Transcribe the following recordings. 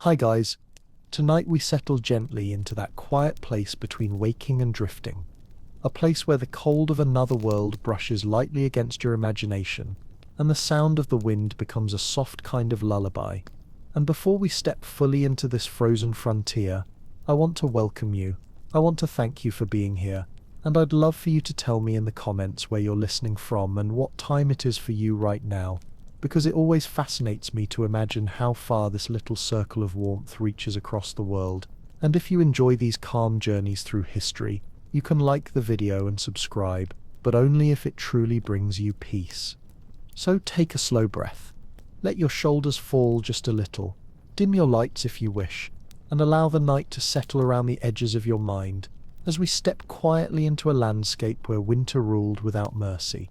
Hi guys, tonight we settle gently into that quiet place between waking and drifting, a place where the cold of another world brushes lightly against your imagination, and the sound of the wind becomes a soft kind of lullaby. And before we step fully into this frozen frontier, I want to welcome you. I want to thank you for being here, and I'd love for you to tell me in the comments where you're listening from and what time it is for you right now, because it always fascinates me to imagine how far this little circle of warmth reaches across the world. And if you enjoy these calm journeys through history, you can like the video and subscribe, but only if it truly brings you peace. So take a slow breath. Let your shoulders fall just a little. Dim your lights if you wish, and allow the night to settle around the edges of your mind as we step quietly into a landscape where winter ruled without mercy,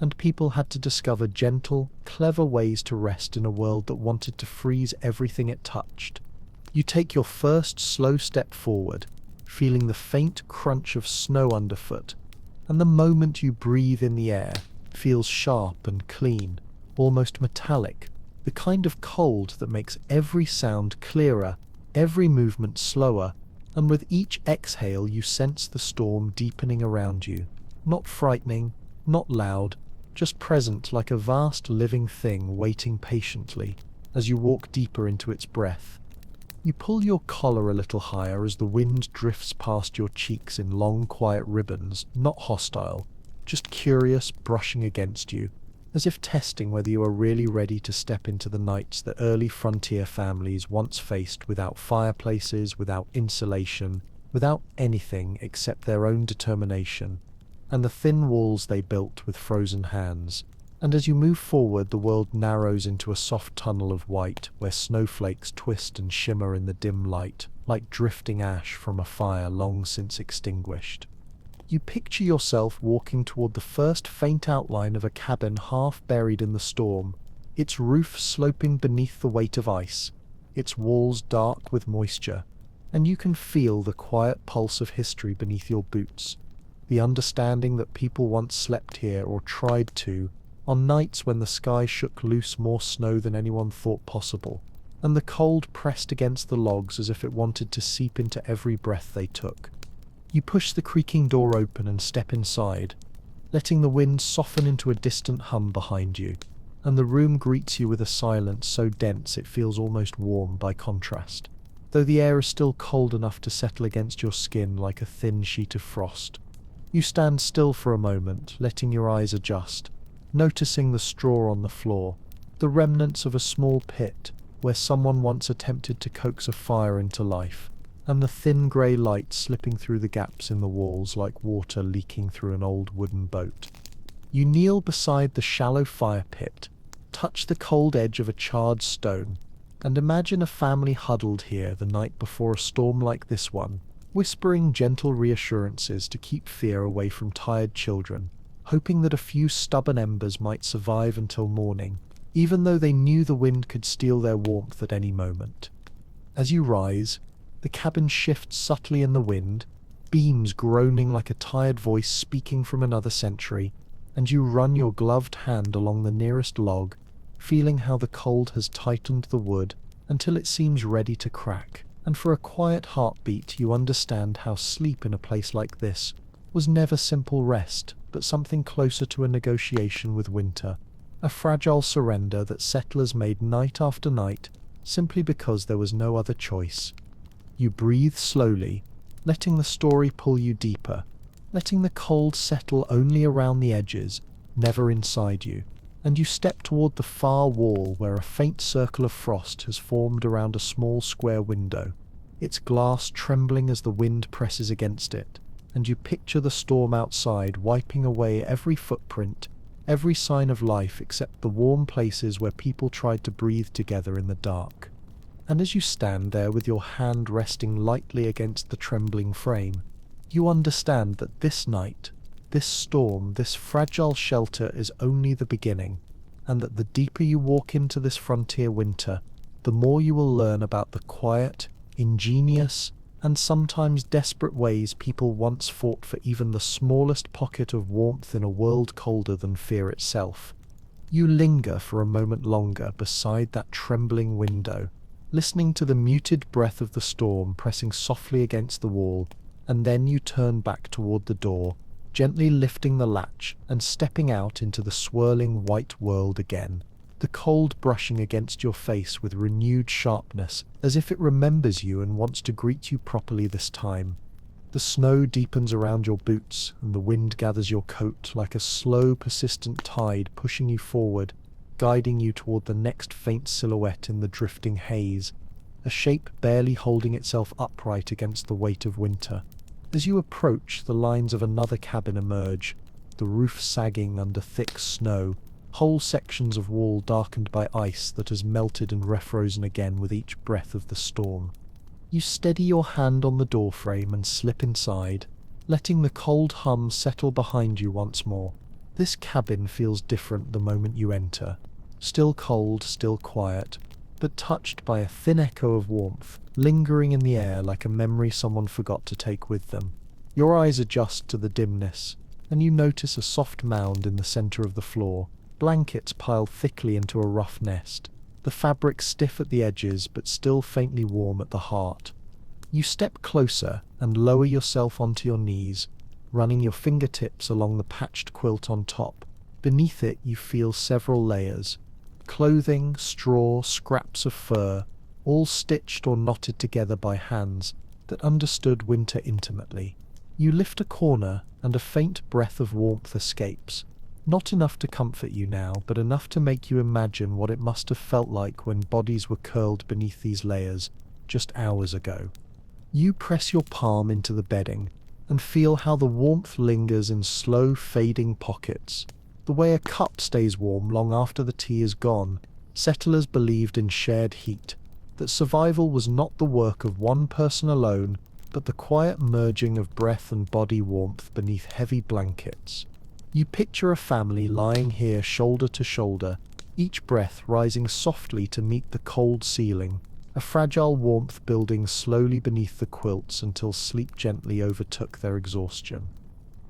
and people had to discover gentle, clever ways to rest in a world that wanted to freeze everything it touched. You take your first slow step forward, feeling the faint crunch of snow underfoot, and the moment you breathe in the air feels sharp and clean, almost metallic, the kind of cold that makes every sound clearer, every movement slower, and with each exhale you sense the storm deepening around you. Not frightening, not loud, just present like a vast living thing waiting patiently as you walk deeper into its breath. You pull your collar a little higher as the wind drifts past your cheeks in long quiet ribbons, not hostile, just curious, brushing against you, as if testing whether you are really ready to step into the nights that early frontier families once faced without fireplaces, without insulation, without anything except their own determination, and the thin walls they built with frozen hands. And as you move forward, the world narrows into a soft tunnel of white, where snowflakes twist and shimmer in the dim light, like drifting ash from a fire long since extinguished. You picture yourself walking toward the first faint outline of a cabin half buried in the storm, its roof sloping beneath the weight of ice, its walls dark with moisture, and you can feel the quiet pulse of history beneath your boots, the understanding that people once slept here or tried to, on nights when the sky shook loose more snow than anyone thought possible, and the cold pressed against the logs as if it wanted to seep into every breath they took. You push the creaking door open and step inside, letting the wind soften into a distant hum behind you, and the room greets you with a silence so dense it feels almost warm by contrast, though the air is still cold enough to settle against your skin like a thin sheet of frost. You stand still for a moment, letting your eyes adjust, noticing the straw on the floor, the remnants of a small pit where someone once attempted to coax a fire into life, and the thin grey light slipping through the gaps in the walls like water leaking through an old wooden boat. You kneel beside the shallow fire pit, touch the cold edge of a charred stone, and imagine a family huddled here the night before a storm like this one, whispering gentle reassurances to keep fear away from tired children, hoping that a few stubborn embers might survive until morning, even though they knew the wind could steal their warmth at any moment. As you rise, the cabin shifts subtly in the wind, beams groaning like a tired voice speaking from another century, and you run your gloved hand along the nearest log, feeling how the cold has tightened the wood until it seems ready to crack. And for a quiet heartbeat, you understand how sleep in a place like this was never simple rest, but something closer to a negotiation with winter, a fragile surrender that settlers made night after night simply because there was no other choice. You breathe slowly, letting the story pull you deeper, letting the cold settle only around the edges, never inside you, and you step toward the far wall where a faint circle of frost has formed around a small square window, its glass trembling as the wind presses against it, and you picture the storm outside wiping away every footprint, every sign of life except the warm places where people tried to breathe together in the dark. And as you stand there with your hand resting lightly against the trembling frame, you understand that this night, this storm, this fragile shelter is only the beginning, and that the deeper you walk into this frontier winter, the more you will learn about the quiet, ingenious, and sometimes desperate ways people once fought for even the smallest pocket of warmth in a world colder than fear itself. You linger for a moment longer beside that trembling window, listening to the muted breath of the storm pressing softly against the wall, and then you turn back toward the door, gently lifting the latch and stepping out into the swirling white world again, the cold brushing against your face with renewed sharpness, as if it remembers you and wants to greet you properly this time. The snow deepens around your boots, and the wind gathers your coat like a slow, persistent tide pushing you forward, guiding you toward the next faint silhouette in the drifting haze, a shape barely holding itself upright against the weight of winter. As you approach, the lines of another cabin emerge, the roof sagging under thick snow, whole sections of wall darkened by ice that has melted and refrozen again with each breath of the storm. You steady your hand on the doorframe and slip inside, letting the cold hum settle behind you once more. This cabin feels different the moment you enter. Still cold, still quiet, but touched by a thin echo of warmth, lingering in the air like a memory someone forgot to take with them. Your eyes adjust to the dimness, and you notice a soft mound in the center of the floor, blankets piled thickly into a rough nest, the fabric stiff at the edges but still faintly warm at the heart. You step closer and lower yourself onto your knees, running your fingertips along the patched quilt on top. Beneath it you feel several layers. Clothing, straw, scraps of fur, all stitched or knotted together by hands that understood winter intimately. You lift a corner and a faint breath of warmth escapes. Not enough to comfort you now, but enough to make you imagine what it must have felt like when bodies were curled beneath these layers just hours ago. You press your palm into the bedding and feel how the warmth lingers in slow fading pockets. The way a cup stays warm long after the tea is gone, settlers believed in shared heat, that survival was not the work of one person alone, but the quiet merging of breath and body warmth beneath heavy blankets. You picture a family lying here shoulder to shoulder, each breath rising softly to meet the cold ceiling, a fragile warmth building slowly beneath the quilts until sleep gently overtook their exhaustion.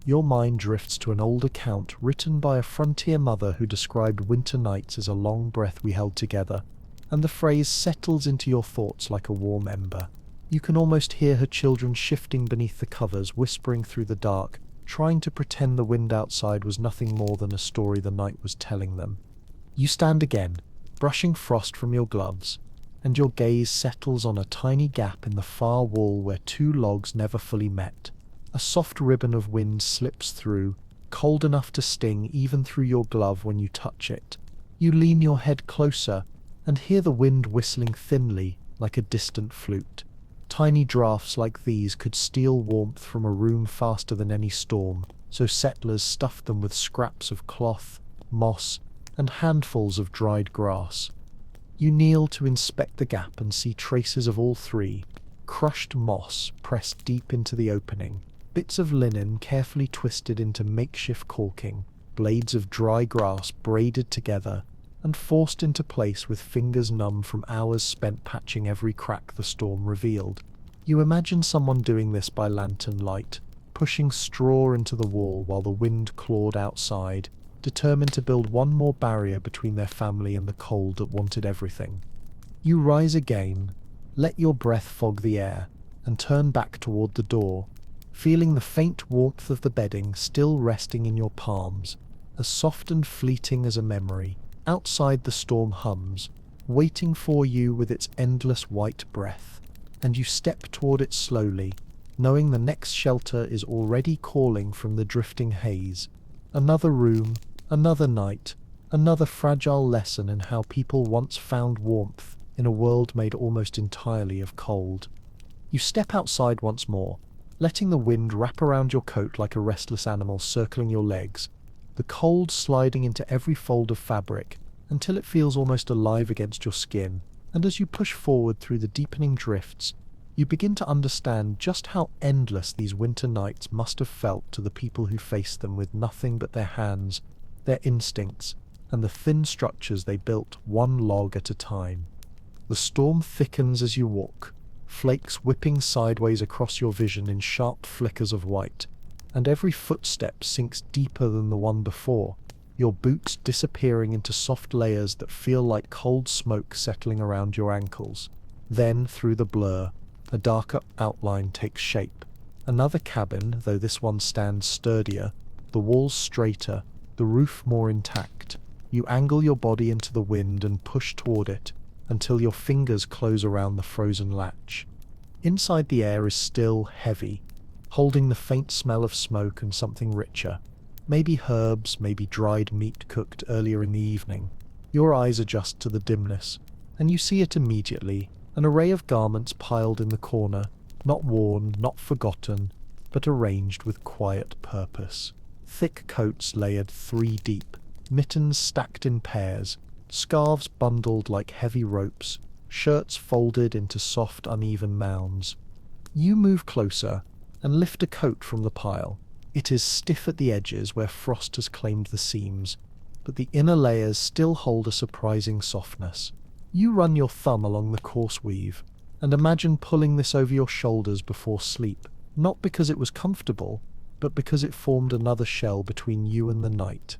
Your mind drifts to an old account written by a frontier mother who described winter nights as a long breath we held together, and the phrase settles into your thoughts like a warm ember. You can almost hear her children shifting beneath the covers, whispering through the dark, trying to pretend the wind outside was nothing more than a story the night was telling them. You stand again, brushing frost from your gloves, and your gaze settles on a tiny gap in the far wall where two logs never fully met. A soft ribbon of wind slips through, cold enough to sting even through your glove when you touch it. You lean your head closer and hear the wind whistling thinly like a distant flute. Tiny draughts like these could steal warmth from a room faster than any storm, so settlers stuffed them with scraps of cloth, moss, and handfuls of dried grass. You kneel to inspect the gap and see traces of all three: crushed moss pressed deep into the opening, bits of linen carefully twisted into makeshift caulking, blades of dry grass braided together and forced into place with fingers numb from hours spent patching every crack the storm revealed. You imagine someone doing this by lantern light, pushing straw into the wall while the wind clawed outside, determined to build one more barrier between their family and the cold that wanted everything. You rise again, let your breath fog the air, and turn back toward the door, feeling the faint warmth of the bedding still resting in your palms, as soft and fleeting as a memory. Outside the storm hums, waiting for you with its endless white breath, and you step toward it slowly, knowing the next shelter is already calling from the drifting haze. Another room, another night, another fragile lesson in how people once found warmth in a world made almost entirely of cold. You step outside once more, letting the wind wrap around your coat like a restless animal circling your legs, the cold sliding into every fold of fabric until it feels almost alive against your skin. And as you push forward through the deepening drifts, you begin to understand just how endless these winter nights must have felt to the people who faced them with nothing but their hands, their instincts, and the thin structures they built one log at a time. The storm thickens as you walk, flakes whipping sideways across your vision in sharp flickers of white, and every footstep sinks deeper than the one before, your boots disappearing into soft layers that feel like cold smoke settling around your ankles. Then, through the blur, a darker outline takes shape. Another cabin, though this one stands sturdier, the walls straighter, the roof more intact. You angle your body into the wind and push toward it until your fingers close around the frozen latch. Inside, the air is still heavy, holding the faint smell of smoke and something richer. Maybe herbs, maybe dried meat cooked earlier in the evening. Your eyes adjust to the dimness, and you see it immediately, an array of garments piled in the corner, not worn, not forgotten, but arranged with quiet purpose. Thick coats layered 3 deep, mittens stacked in pairs, scarves bundled like heavy ropes, shirts folded into soft, uneven mounds. You move closer and lift a coat from the pile. It is stiff at the edges where frost has claimed the seams, but the inner layers still hold a surprising softness. You run your thumb along the coarse weave, and imagine pulling this over your shoulders before sleep, not because it was comfortable, but because it formed another shell between you and the night.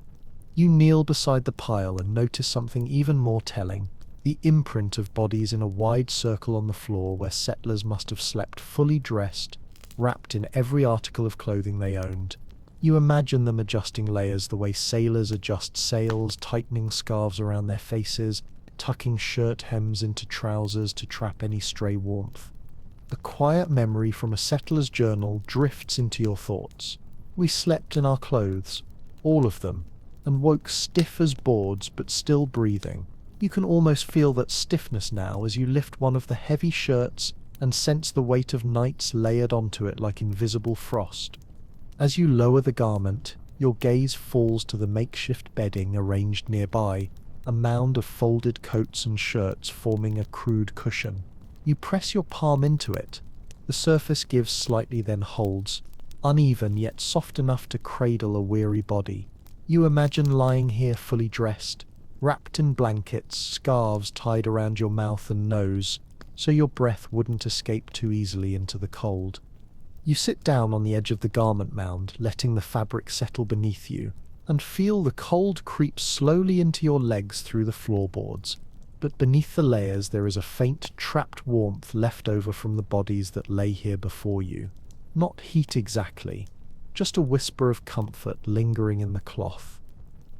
You kneel beside the pile and notice something even more telling, the imprint of bodies in a wide circle on the floor where settlers must have slept fully dressed, wrapped in every article of clothing they owned. You imagine them adjusting layers the way sailors adjust sails, tightening scarves around their faces, tucking shirt hems into trousers to trap any stray warmth. A quiet memory from a settler's journal drifts into your thoughts. We slept in our clothes, all of them, and woke stiff as boards but still breathing. You can almost feel that stiffness now as you lift one of the heavy shirts and sense the weight of nights layered onto it like invisible frost. As you lower the garment, your gaze falls to the makeshift bedding arranged nearby, a mound of folded coats and shirts forming a crude cushion. You press your palm into it. The surface gives slightly, then holds, uneven yet soft enough to cradle a weary body. You imagine lying here fully dressed, wrapped in blankets, scarves tied around your mouth and nose, so your breath wouldn't escape too easily into the cold. You sit down on the edge of the garment mound, letting the fabric settle beneath you, and feel the cold creep slowly into your legs through the floorboards. But beneath the layers there is a faint, trapped warmth left over from the bodies that lay here before you. Not heat exactly, just a whisper of comfort lingering in the cloth.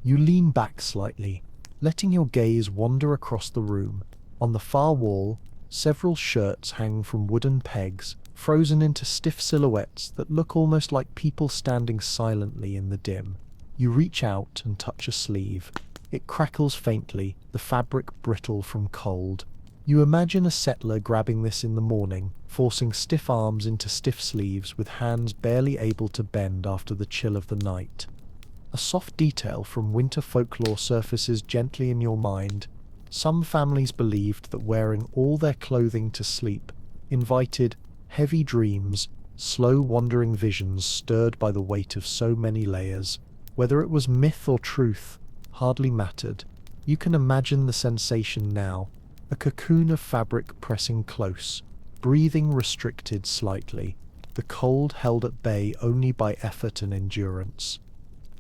You lean back slightly, letting your gaze wander across the room. On the far wall, several shirts hang from wooden pegs, frozen into stiff silhouettes that look almost like people standing silently in the dim. You reach out and touch a sleeve. It crackles faintly, the fabric brittle from cold. You imagine a settler grabbing this in the morning, forcing stiff arms into stiff sleeves with hands barely able to bend after the chill of the night. A soft detail from winter folklore surfaces gently in your mind. Some families believed that wearing all their clothing to sleep invited heavy dreams, slow wandering visions stirred by the weight of so many layers. Whether it was myth or truth hardly mattered. You can imagine the sensation now, a cocoon of fabric pressing close, breathing restricted slightly, the cold held at bay only by effort and endurance.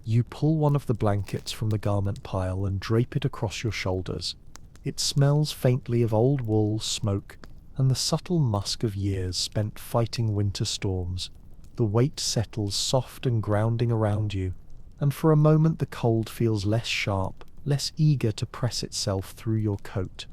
You pull one of the blankets from the garment pile and drape it across your shoulders. It smells faintly of old wool, smoke, and the subtle musk of years spent fighting winter storms. The weight settles soft and grounding around you, and for a moment the cold feels less sharp, less eager to press itself through your coat.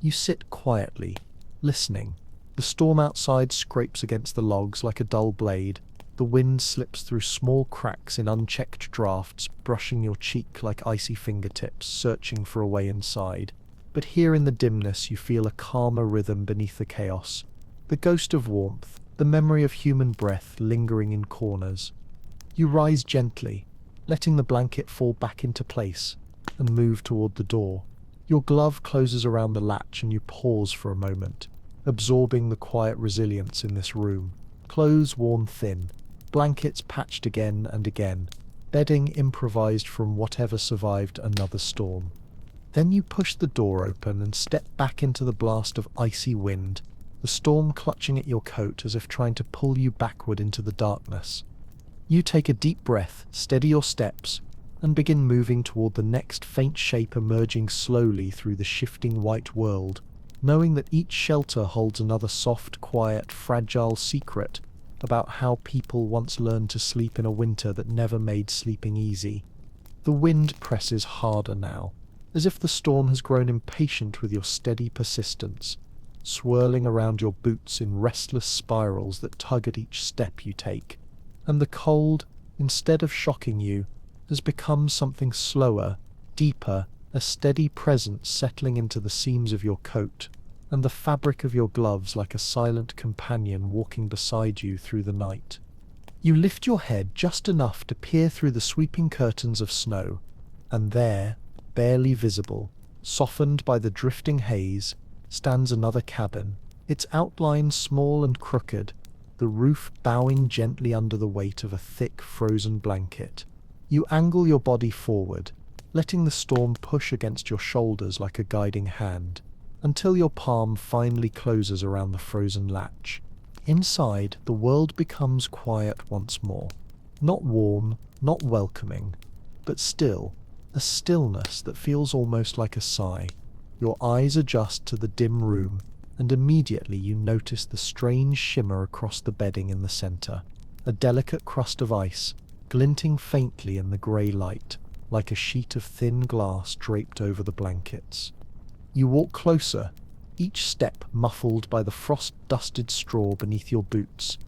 You sit quietly, listening. The storm outside scrapes against the logs like a dull blade. The wind slips through small cracks in unchecked drafts, brushing your cheek like icy fingertips, searching for a way inside. But here in the dimness you feel a calmer rhythm beneath the chaos. The ghost of warmth, the memory of human breath lingering in corners. You rise gently, letting the blanket fall back into place, and move toward the door. Your glove closes around the latch and you pause for a moment, absorbing the quiet resilience in this room. Clothes worn thin, blankets patched again and again, bedding improvised from whatever survived another storm. Then you push the door open and step back into the blast of icy wind, the storm clutching at your coat as if trying to pull you backward into the darkness. You take a deep breath, steady your steps, and begin moving toward the next faint shape emerging slowly through the shifting white world. knowing that each shelter holds another soft, quiet, fragile secret about how people once learned to sleep in a winter that never made sleeping easy. The wind presses harder now, as if the storm has grown impatient with your steady persistence, swirling around your boots in restless spirals that tug at each step you take. And the cold, instead of shocking you, has become something slower, deeper, a steady presence settling into the seams of your coat, and the fabric of your gloves like a silent companion walking beside you through the night. You lift your head just enough to peer through the sweeping curtains of snow, and there, barely visible, softened by the drifting haze, stands another cabin, its outline small and crooked, the roof bowing gently under the weight of a thick frozen blanket. You angle your body forward, letting the storm push against your shoulders like a guiding hand, until your palm finally closes around the frozen latch. Inside, the world becomes quiet once more. Not warm, not welcoming, but still, a stillness that feels almost like a sigh. Your eyes adjust to the dim room, and immediately you notice the strange shimmer across the bedding in the center, a delicate crust of ice, glinting faintly in the grey light, like a sheet of thin glass draped over the blankets. You walk closer, each step muffled by the frost-dusted straw beneath your boots,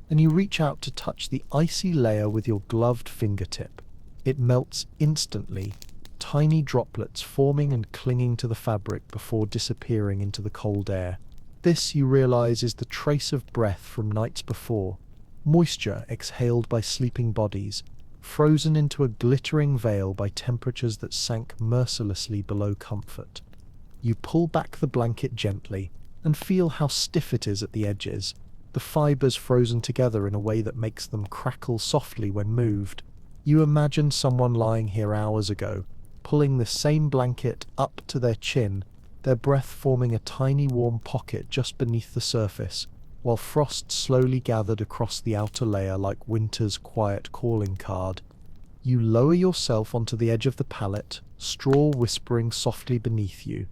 and you reach out to touch the icy layer with your gloved fingertip. It melts instantly, tiny droplets forming and clinging to the fabric before disappearing into the cold air. This, you realize, is the trace of breath from nights before, moisture exhaled by sleeping bodies, frozen into a glittering veil by temperatures that sank mercilessly below comfort. You pull back the blanket gently and feel how stiff it is at the edges, the fibers frozen together in a way that makes them crackle softly when moved. You imagine someone lying here hours ago, pulling the same blanket up to their chin, their breath forming a tiny warm pocket just beneath the surface, while frost slowly gathered across the outer layer like winter's quiet calling card. You lower yourself onto the edge of the pallet, straw whispering softly beneath you,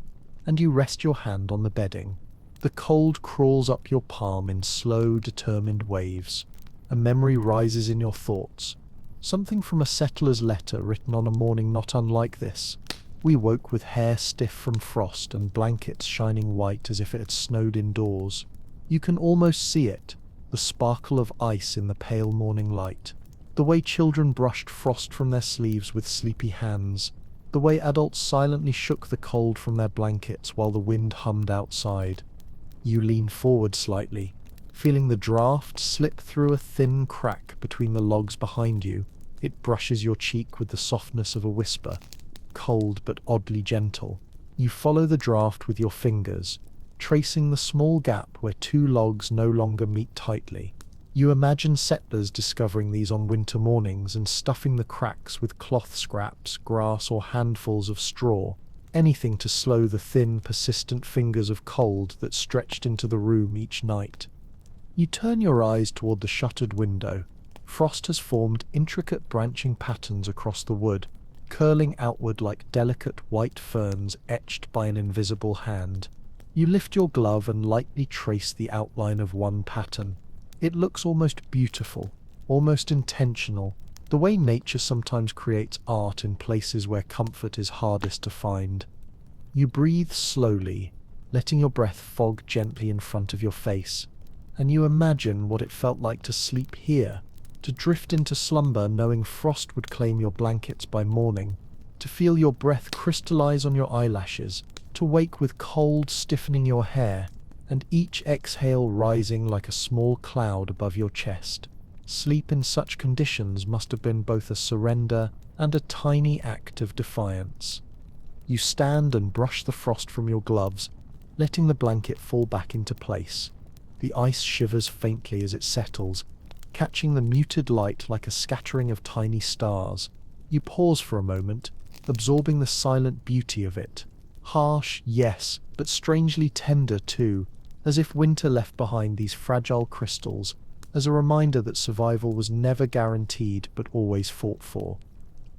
and you rest your hand on the bedding. The cold crawls up your palm in slow, determined waves. A memory rises in your thoughts, something from a settler's letter written on a morning not unlike this. We woke with hair stiff from frost and blankets shining white as if it had snowed indoors. You can almost see it, the sparkle of ice in the pale morning light, the way children brushed frost from their sleeves with sleepy hands, the way adults silently shook the cold from their blankets while the wind hummed outside. You lean forward slightly, feeling the draft slip through a thin crack between the logs behind you. It brushes your cheek with the softness of a whisper, cold but oddly gentle. You follow the draft with your fingers, tracing the small gap where two logs no longer meet tightly. You imagine settlers discovering these on winter mornings and stuffing the cracks with cloth scraps, grass, or handfuls of straw, anything to slow the thin, persistent fingers of cold that stretched into the room each night. You turn your eyes toward the shuttered window. Frost has formed intricate branching patterns across the wood, curling outward like delicate white ferns etched by an invisible hand. You lift your glove and lightly trace the outline of one pattern. It looks almost beautiful, almost intentional, the way nature sometimes creates art in places where comfort is hardest to find. You breathe slowly, letting your breath fog gently in front of your face, and you imagine what it felt like to sleep here, to drift into slumber knowing frost would claim your blankets by morning, to feel your breath crystallize on your eyelashes, to wake with cold stiffening your hair, and each exhale rising like a small cloud above your chest. Sleep in such conditions must have been both a surrender and a tiny act of defiance. You stand and brush the frost from your gloves, letting the blanket fall back into place. The ice shivers faintly as it settles, catching the muted light like a scattering of tiny stars. You pause for a moment, absorbing the silent beauty of it. Harsh, yes, but strangely tender too, as if winter left behind these fragile crystals, as a reminder that survival was never guaranteed but always fought for.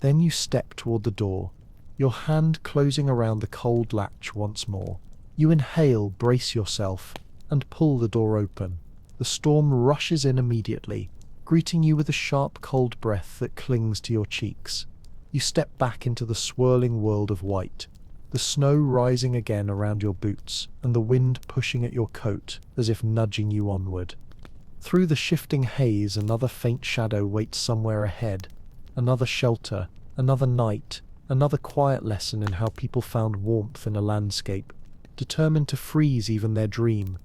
Then you step toward the door, your hand closing around the cold latch once more. You inhale, brace yourself, and pull the door open. The storm rushes in immediately, greeting you with a sharp cold breath that clings to your cheeks. You step back into the swirling world of white, the snow rising again around your boots and the wind pushing at your coat as if nudging you onward. Through the shifting haze, another faint shadow waits somewhere ahead, another shelter, another night, another quiet lesson in how people found warmth in a landscape, determined to freeze even their dream.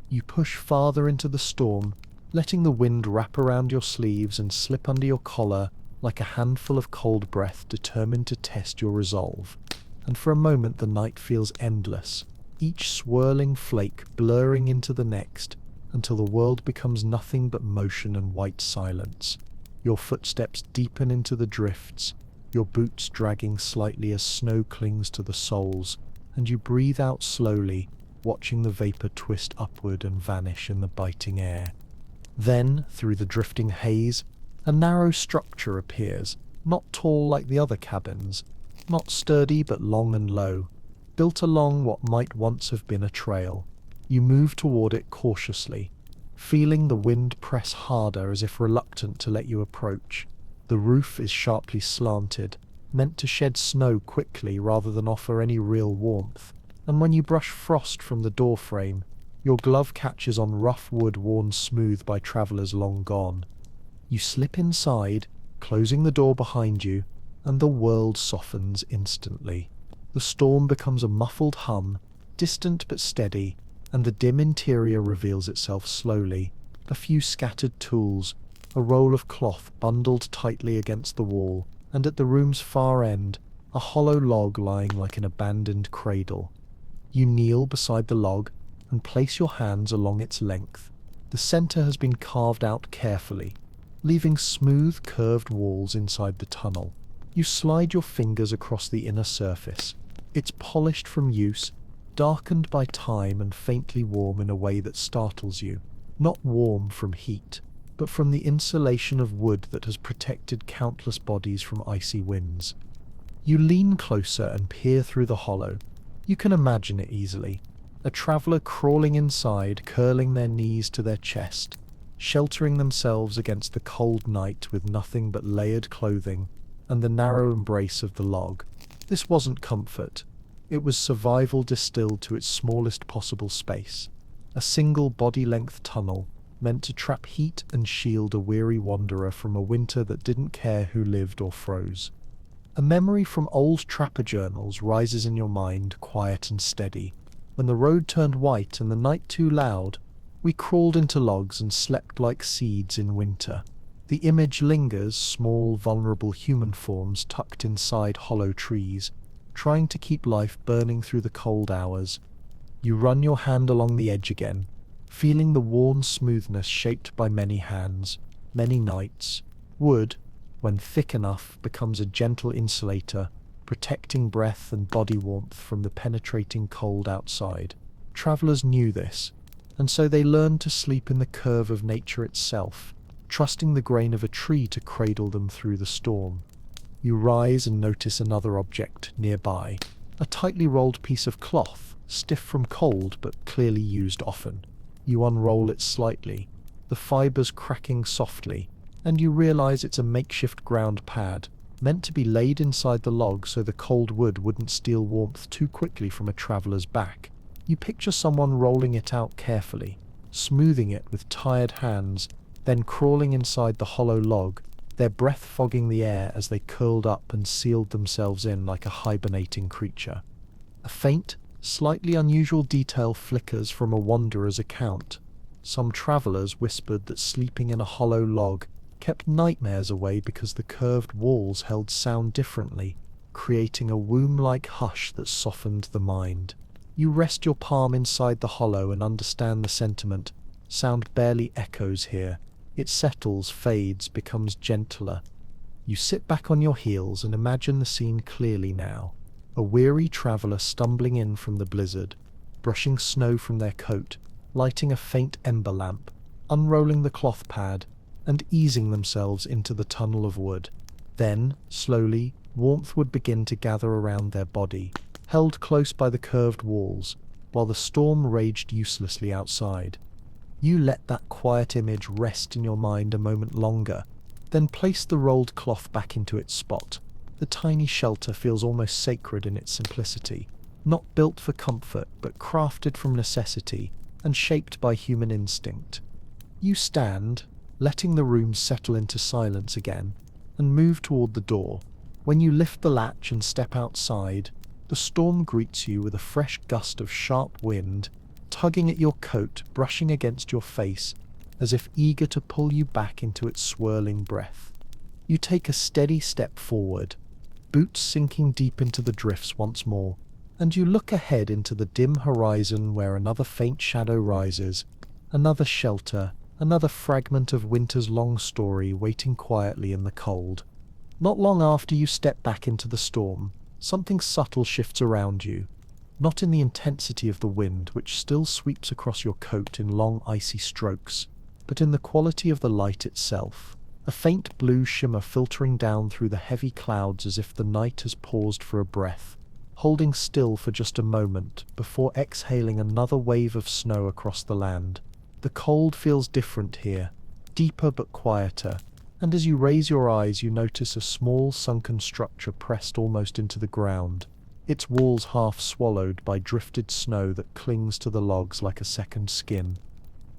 You push farther into the storm, letting the wind wrap around your sleeves and slip under your collar like a handful of cold breath determined to test your resolve. And for a moment the night feels endless, each swirling flake blurring into the next, until the world becomes nothing but motion and white silence. Your footsteps deepen into the drifts, your boots dragging slightly as snow clings to the soles, and you breathe out slowly, watching the vapor twist upward and vanish in the biting air. Then, through the drifting haze, a narrow structure appears, not tall like the other cabins, not sturdy but long and low, built along what might once have been a trail. You move toward it cautiously, feeling the wind press harder as if reluctant to let you approach. The roof is sharply slanted, meant to shed snow quickly rather than offer any real warmth, and when you brush frost from the doorframe, your glove catches on rough wood worn smooth by travelers long gone. You slip inside, closing the door behind you, and the world softens instantly. The storm becomes a muffled hum, distant but steady, and the dim interior reveals itself slowly. A few scattered tools, a roll of cloth bundled tightly against the wall, and at the room's far end, a hollow log lying like an abandoned cradle. You kneel beside the log and place your hands along its length. The center has been carved out carefully, leaving smooth, curved walls inside the tunnel. You slide your fingers across the inner surface. It's polished from use, darkened by time and faintly warm in a way that startles you. Not warm from heat, but from the insulation of wood that has protected countless bodies from icy winds. You lean closer and peer through the hollow. You can imagine it easily. A traveler crawling inside, curling their knees to their chest, sheltering themselves against the cold night with nothing but layered clothing and the narrow embrace of the log. This wasn't comfort. It was survival distilled to its smallest possible space. A single body-length tunnel, meant to trap heat and shield a weary wanderer from a winter that didn't care who lived or froze. A memory from old trapper journals rises in your mind, quiet and steady. When the road turned white and the night too loud, we crawled into logs and slept like seeds in winter. The image lingers, small, vulnerable human forms tucked inside hollow trees, trying to keep life burning through the cold hours. You run your hand along the edge again, feeling the worn smoothness shaped by many hands, many nights. Wood, when thick enough, becomes a gentle insulator, protecting breath and body warmth from the penetrating cold outside. Travelers knew this, and so they learned to sleep in the curve of nature itself, trusting the grain of a tree to cradle them through the storm. You rise and notice another object nearby, a tightly rolled piece of cloth, stiff from cold but clearly used often. You unroll it slightly, the fibers cracking softly, and you realize it's a makeshift ground pad, meant to be laid inside the log so the cold wood wouldn't steal warmth too quickly from a traveler's back. You picture someone rolling it out carefully, smoothing it with tired hands, then crawling inside the hollow log, their breath fogging the air as they curled up and sealed themselves in like a hibernating creature. A faint, slightly unusual detail flickers from a wanderer's account. Some travelers whispered that sleeping in a hollow log kept nightmares away because the curved walls held sound differently, creating a womb-like hush that softened the mind. You rest your palm inside the hollow and understand the sentiment. Sound barely echoes here. It settles, fades, becomes gentler. You sit back on your heels and imagine the scene clearly now. A weary traveler stumbling in from the blizzard, brushing snow from their coat, lighting a faint ember lamp, unrolling the cloth pad, and easing themselves into the tunnel of wood. Then, slowly, warmth would begin to gather around their body, held close by the curved walls, while the storm raged uselessly outside. You let that quiet image rest in your mind a moment longer, then place the rolled cloth back into its spot. The tiny shelter feels almost sacred in its simplicity, not built for comfort but crafted from necessity and shaped by human instinct. You stand, letting the room settle into silence again, and move toward the door. When you lift the latch and step outside, the storm greets you with a fresh gust of sharp wind, tugging at your coat, brushing against your face, as if eager to pull you back into its swirling breath. You take a steady step forward, boots sinking deep into the drifts once more, and you look ahead into the dim horizon where another faint shadow rises, another shelter, another fragment of winter's long story waiting quietly in the cold. Not long after you step back into the storm, something subtle shifts around you, not in the intensity of the wind which still sweeps across your coat in long icy strokes, but in the quality of the light itself, a faint blue shimmer filtering down through the heavy clouds as if the night has paused for a breath, holding still for just a moment before exhaling another wave of snow across the land. The cold feels different here, deeper but quieter, and as you raise your eyes you notice a small sunken structure pressed almost into the ground, its walls half swallowed by drifted snow that clings to the logs like a second skin.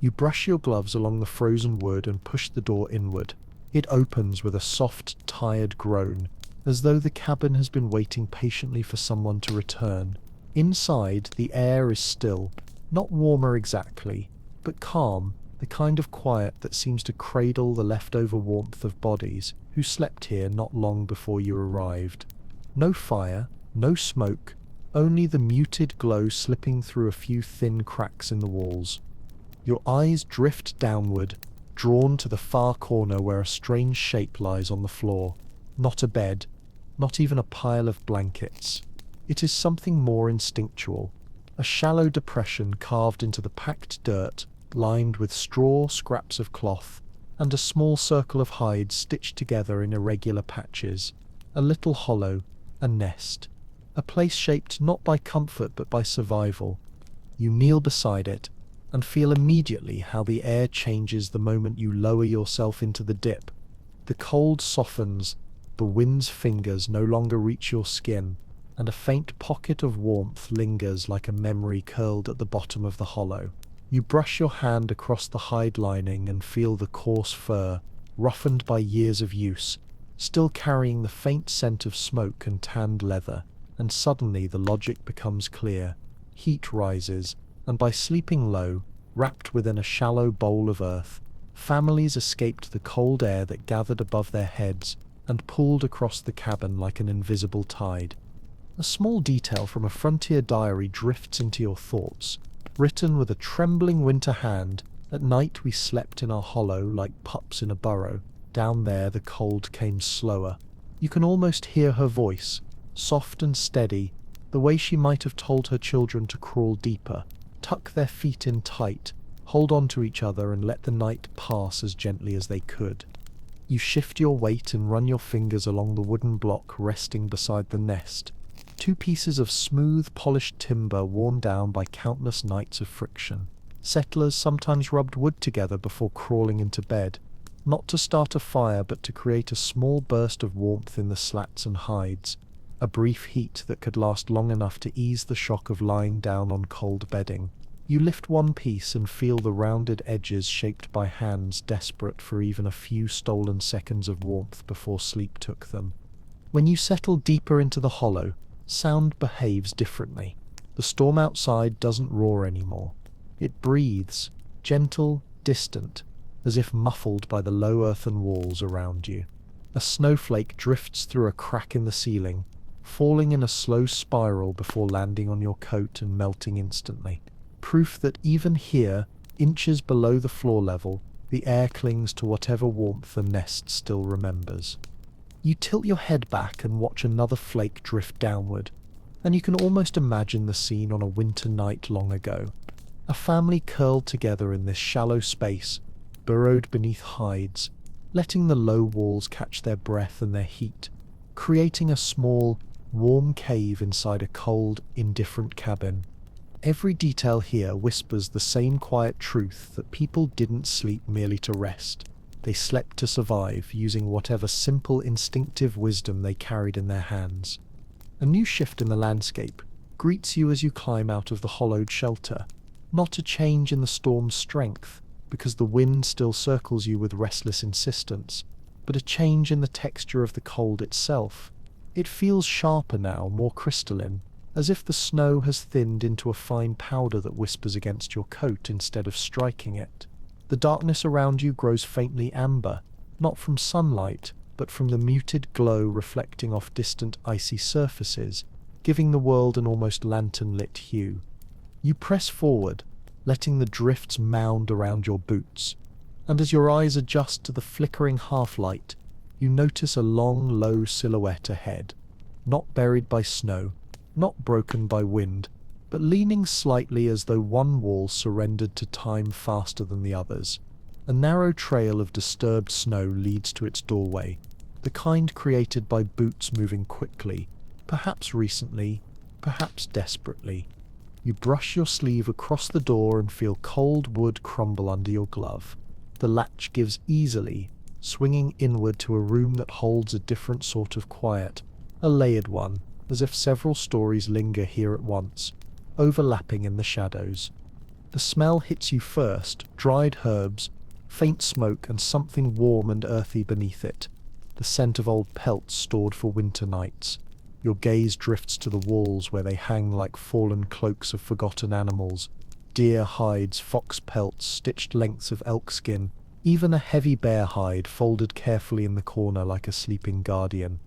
You brush your gloves along the frozen wood and push the door inward. It opens with a soft, tired groan, as though the cabin has been waiting patiently for someone to return. Inside, the air is still, not warmer exactly, but calm, the kind of quiet that seems to cradle the leftover warmth of bodies who slept here not long before you arrived. No fire, no smoke, only the muted glow slipping through a few thin cracks in the walls. Your eyes drift downward, drawn to the far corner where a strange shape lies on the floor. Not a bed, not even a pile of blankets. It is something more instinctual, a shallow depression carved into the packed dirt, lined with straw, scraps of cloth, and a small circle of hides stitched together in irregular patches. A little hollow, a nest, a place shaped not by comfort but by survival. You kneel beside it, and feel immediately how the air changes the moment you lower yourself into the dip. The cold softens, the wind's fingers no longer reach your skin, and a faint pocket of warmth lingers like a memory curled at the bottom of the hollow. You brush your hand across the hide lining and feel the coarse fur, roughened by years of use, still carrying the faint scent of smoke and tanned leather, and suddenly the logic becomes clear. Heat rises, and by sleeping low, wrapped within a shallow bowl of earth, families escaped the cold air that gathered above their heads and pulled across the cabin like an invisible tide. A small detail from a frontier diary drifts into your thoughts, written with a trembling winter hand. At night we slept in our hollow like pups in a burrow. Down there the cold came slower. You can almost hear her voice, soft and steady, the way she might have told her children to crawl deeper, tuck their feet in tight, hold on to each other and let the night pass as gently as they could. You shift your weight and run your fingers along the wooden block resting beside the nest. Two pieces of smooth, polished timber worn down by countless nights of friction. Settlers sometimes rubbed wood together before crawling into bed, not to start a fire but to create a small burst of warmth in the slats and hides, a brief heat that could last long enough to ease the shock of lying down on cold bedding. You lift one piece and feel the rounded edges shaped by hands desperate for even a few stolen seconds of warmth before sleep took them. When you settle deeper into the hollow, sound behaves differently. The storm outside doesn't roar anymore. It breathes, gentle, distant, as if muffled by the low earthen walls around you. A snowflake drifts through a crack in the ceiling, falling in a slow spiral before landing on your coat and melting instantly. Proof that even here, inches below the floor level, the air clings to whatever warmth the nest still remembers. You tilt your head back and watch another flake drift downward, and you can almost imagine the scene on a winter night long ago. A family curled together in this shallow space, burrowed beneath hides, letting the low walls catch their breath and their heat, creating a small, warm cave inside a cold, indifferent cabin. Every detail here whispers the same quiet truth that people didn't sleep merely to rest. They slept to survive, using whatever simple instinctive wisdom they carried in their hands. A new shift in the landscape greets you as you climb out of the hollowed shelter. Not a change in the storm's strength, because the wind still circles you with restless insistence, but a change in the texture of the cold itself. It feels sharper now, more crystalline, as if the snow has thinned into a fine powder that whispers against your coat instead of striking it. The darkness around you grows faintly amber, not from sunlight, but from the muted glow reflecting off distant icy surfaces, giving the world an almost lantern-lit hue. You press forward, letting the drifts mound around your boots, and as your eyes adjust to the flickering half-light, you notice a long, low silhouette ahead, not buried by snow, not broken by wind, but leaning slightly as though one wall surrendered to time faster than the others. A narrow trail of disturbed snow leads to its doorway, the kind created by boots moving quickly, perhaps recently, perhaps desperately. You brush your sleeve across the door and feel cold wood crumble under your glove. The latch gives easily, swinging inward to a room that holds a different sort of quiet, a layered one, as if several stories linger here at once, overlapping in the shadows. The smell hits you first, dried herbs, faint smoke, and something warm and earthy beneath it, the scent of old pelts stored for winter nights. Your gaze drifts to the walls where they hang like fallen cloaks of forgotten animals, deer hides, fox pelts, stitched lengths of elk skin, even a heavy bear hide folded carefully in the corner like a sleeping guardian.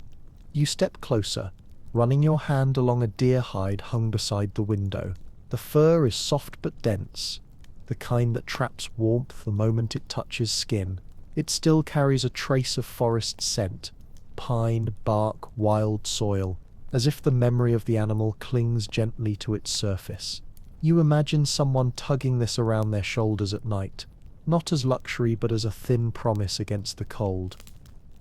You step closer, running your hand along a deer hide hung beside the window. The fur is soft but dense, the kind that traps warmth the moment it touches skin. It still carries a trace of forest scent, pine, bark, wild soil, as if the memory of the animal clings gently to its surface. You imagine someone tugging this around their shoulders at night, not as luxury but as a thin promise against the cold.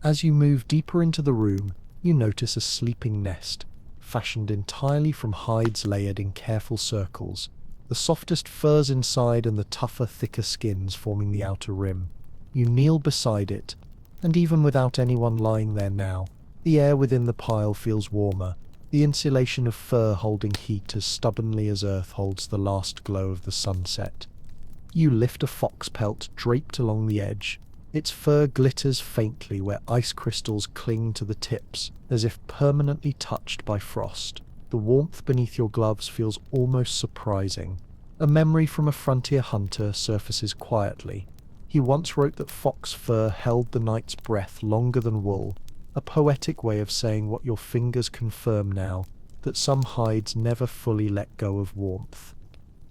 As you move deeper into the room, you notice a sleeping nest, fashioned entirely from hides layered in careful circles, the softest furs inside and the tougher, thicker skins forming the outer rim. You kneel beside it, and even without anyone lying there now, the air within the pile feels warmer, the insulation of fur holding heat as stubbornly as earth holds the last glow of the sunset. You lift a fox pelt draped along the edge. Its fur glitters faintly where ice crystals cling to the tips, as if permanently touched by frost. The warmth beneath your gloves feels almost surprising. A memory from a frontier hunter surfaces quietly. He once wrote that fox fur held the night's breath longer than wool, a poetic way of saying what your fingers confirm now, that some hides never fully let go of warmth.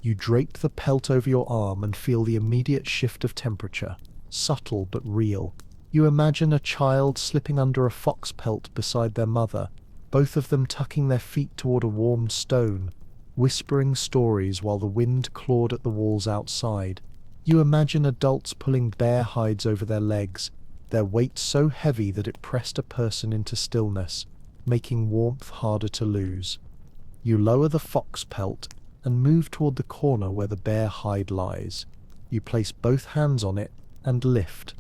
You drape the pelt over your arm and feel the immediate shift of temperature, subtle but real. You imagine a child slipping under a fox pelt beside their mother, both of them tucking their feet toward a warmed stone, whispering stories while the wind clawed at the walls outside. You imagine adults pulling bear hides over their legs, their weight so heavy that it pressed a person into stillness, making warmth harder to lose. You lower the fox pelt and move toward the corner where the bear hide lies. You place both hands on it and lift,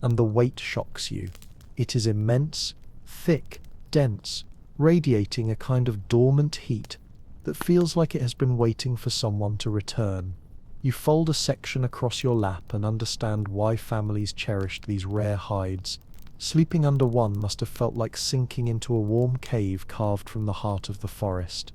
and the weight shocks you. It is immense, thick, dense, radiating a kind of dormant heat that feels like it has been waiting for someone to return. You fold a section across your lap and understand why families cherished these rare hides. Sleeping under one must have felt like sinking into a warm cave carved from the heart of the forest.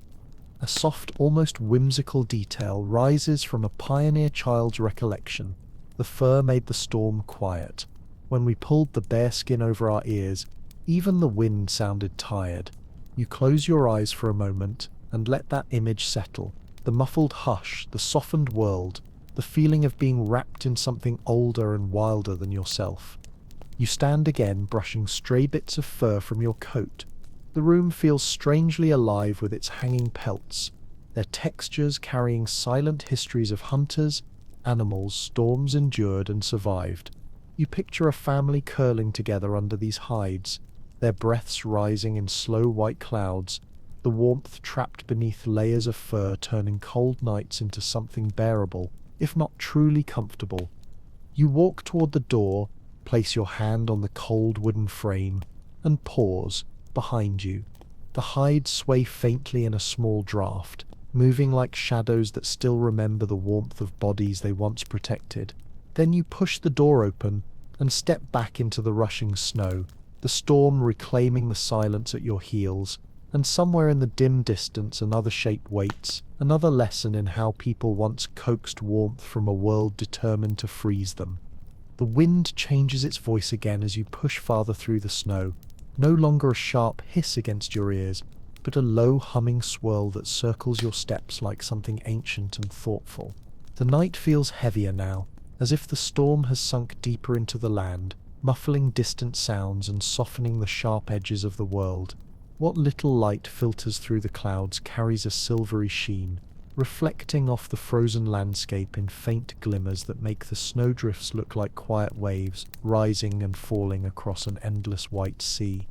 A soft, almost whimsical detail rises from a pioneer child's recollection. The fur made the storm quiet. When we pulled the bear skin over our ears, even the wind sounded tired. You close your eyes for a moment and let that image settle. The muffled hush, the softened world, the feeling of being wrapped in something older and wilder than yourself. You stand again, brushing stray bits of fur from your coat. The room feels strangely alive with its hanging pelts, their textures carrying silent histories of hunters, animals, storms endured and survived. You picture a family curling together under these hides, their breaths rising in slow white clouds, the warmth trapped beneath layers of fur turning cold nights into something bearable, if not truly comfortable. You walk toward the door, place your hand on the cold wooden frame, and pause. Behind you, the hides sway faintly in a small draught, moving like shadows that still remember the warmth of bodies they once protected. Then you push the door open and step back into the rushing snow, the storm reclaiming the silence at your heels, and somewhere in the dim distance another shape waits, another lesson in how people once coaxed warmth from a world determined to freeze them. The wind changes its voice again as you push farther through the snow, no longer a sharp hiss against your ears, but a low humming swirl that circles your steps like something ancient and thoughtful. The night feels heavier now, as if the storm has sunk deeper into the land, muffling distant sounds and softening the sharp edges of the world. What little light filters through the clouds carries a silvery sheen, reflecting off the frozen landscape in faint glimmers that make the snowdrifts look like quiet waves rising and falling across an endless white sea.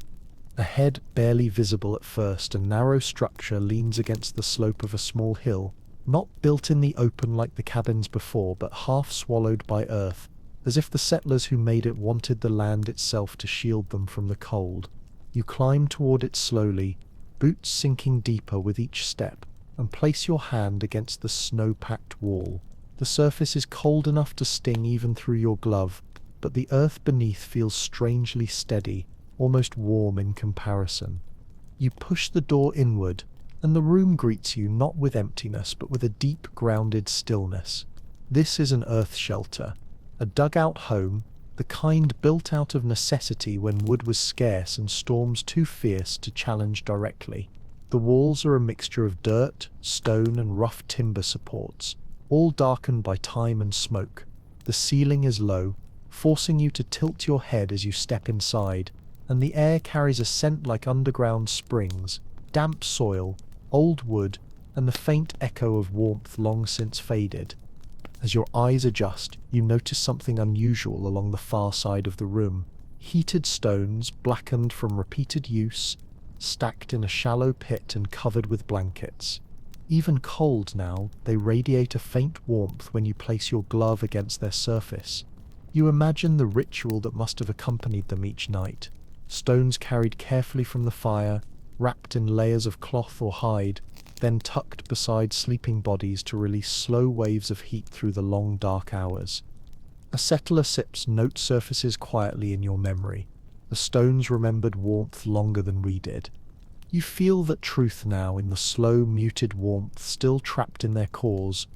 A head, barely visible at first, a narrow structure leans against the slope of a small hill, not built in the open like the cabins before, but half swallowed by earth, as if the settlers who made it wanted the land itself to shield them from the cold. You climb toward it slowly, boots sinking deeper with each step, and place your hand against the snow-packed wall. The surface is cold enough to sting even through your glove, but the earth beneath feels strangely steady, almost warm in comparison. You push the door inward, and the room greets you not with emptiness but with a deep, grounded stillness. This is an earth shelter, a dugout home, the kind built out of necessity when wood was scarce and storms too fierce to challenge directly. The walls are a mixture of dirt, stone, and rough timber supports, all darkened by time and smoke. The ceiling is low, forcing you to tilt your head as you step inside, and the air carries a scent like underground springs, damp soil, old wood, and the faint echo of warmth long since faded. As your eyes adjust, you notice something unusual along the far side of the room. Heated stones, blackened from repeated use, stacked in a shallow pit and covered with blankets. Even cold now, they radiate a faint warmth when you place your glove against their surface. You imagine the ritual that must have accompanied them each night. Stones carried carefully from the fire, wrapped in layers of cloth or hide, then tucked beside sleeping bodies to release slow waves of heat through the long dark hours. A settler sips note surfaces quietly in your memory. The stones remembered warmth longer than we did. You feel that truth now in the slow, muted warmth still trapped in their cores.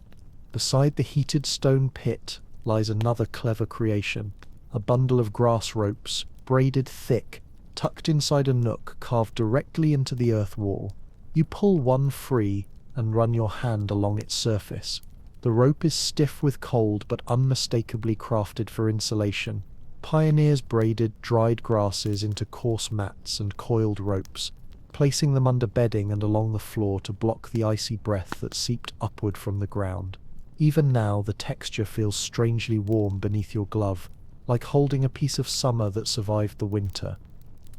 Beside the heated stone pit lies another clever creation, a bundle of grass ropes, braided thick, tucked inside a nook carved directly into the earth wall. You pull one free and run your hand along its surface. The rope is stiff with cold but unmistakably crafted for insulation. Pioneers braided dried grasses into coarse mats and coiled ropes, placing them under bedding and along the floor to block the icy breath that seeped upward from the ground. Even now the texture feels strangely warm beneath your glove, like holding a piece of summer that survived the winter.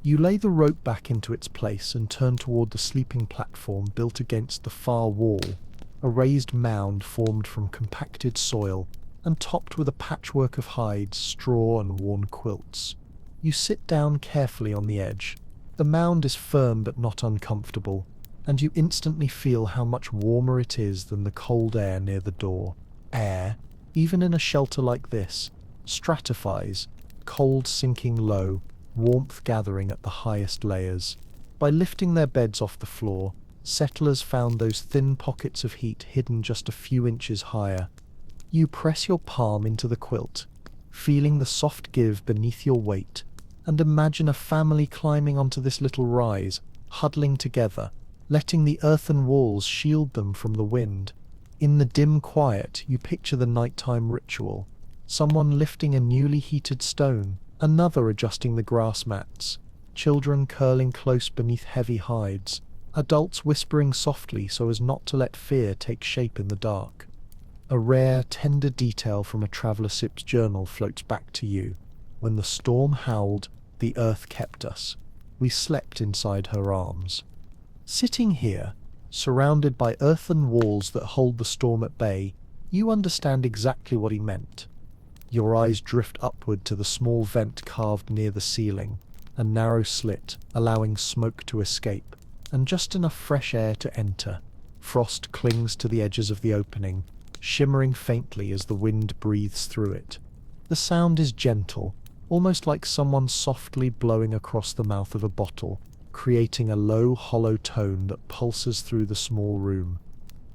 You lay the rope back into its place and turn toward the sleeping platform built against the far wall, a raised mound formed from compacted soil and topped with a patchwork of hides, straw, and worn quilts. You sit down carefully on the edge. The mound is firm but not uncomfortable, and you instantly feel how much warmer it is than the cold air near the door. Air, even in a shelter like this, stratifies, cold sinking low, warmth gathering at the highest layers. By lifting their beds off the floor, settlers found those thin pockets of heat hidden just a few inches higher. You press your palm into the quilt, feeling the soft give beneath your weight, and imagine a family climbing onto this little rise, huddling together, letting the earthen walls shield them from the wind. In the dim quiet, you picture the nighttime ritual, someone lifting a newly heated stone, another adjusting the grass mats, children curling close beneath heavy hides, adults whispering softly so as not to let fear take shape in the dark. A rare, tender detail from a traveler sip's journal floats back to you. When the storm howled, the earth kept us. We slept inside her arms. Sitting here, surrounded by earthen walls that hold the storm at bay, you understand exactly what he meant. Your eyes drift upward to the small vent carved near the ceiling, a narrow slit, allowing smoke to escape, and just enough fresh air to enter. Frost clings to the edges of the opening, shimmering faintly as the wind breathes through it. The sound is gentle, almost like someone softly blowing across the mouth of a bottle, creating a low, hollow tone that pulses through the small room.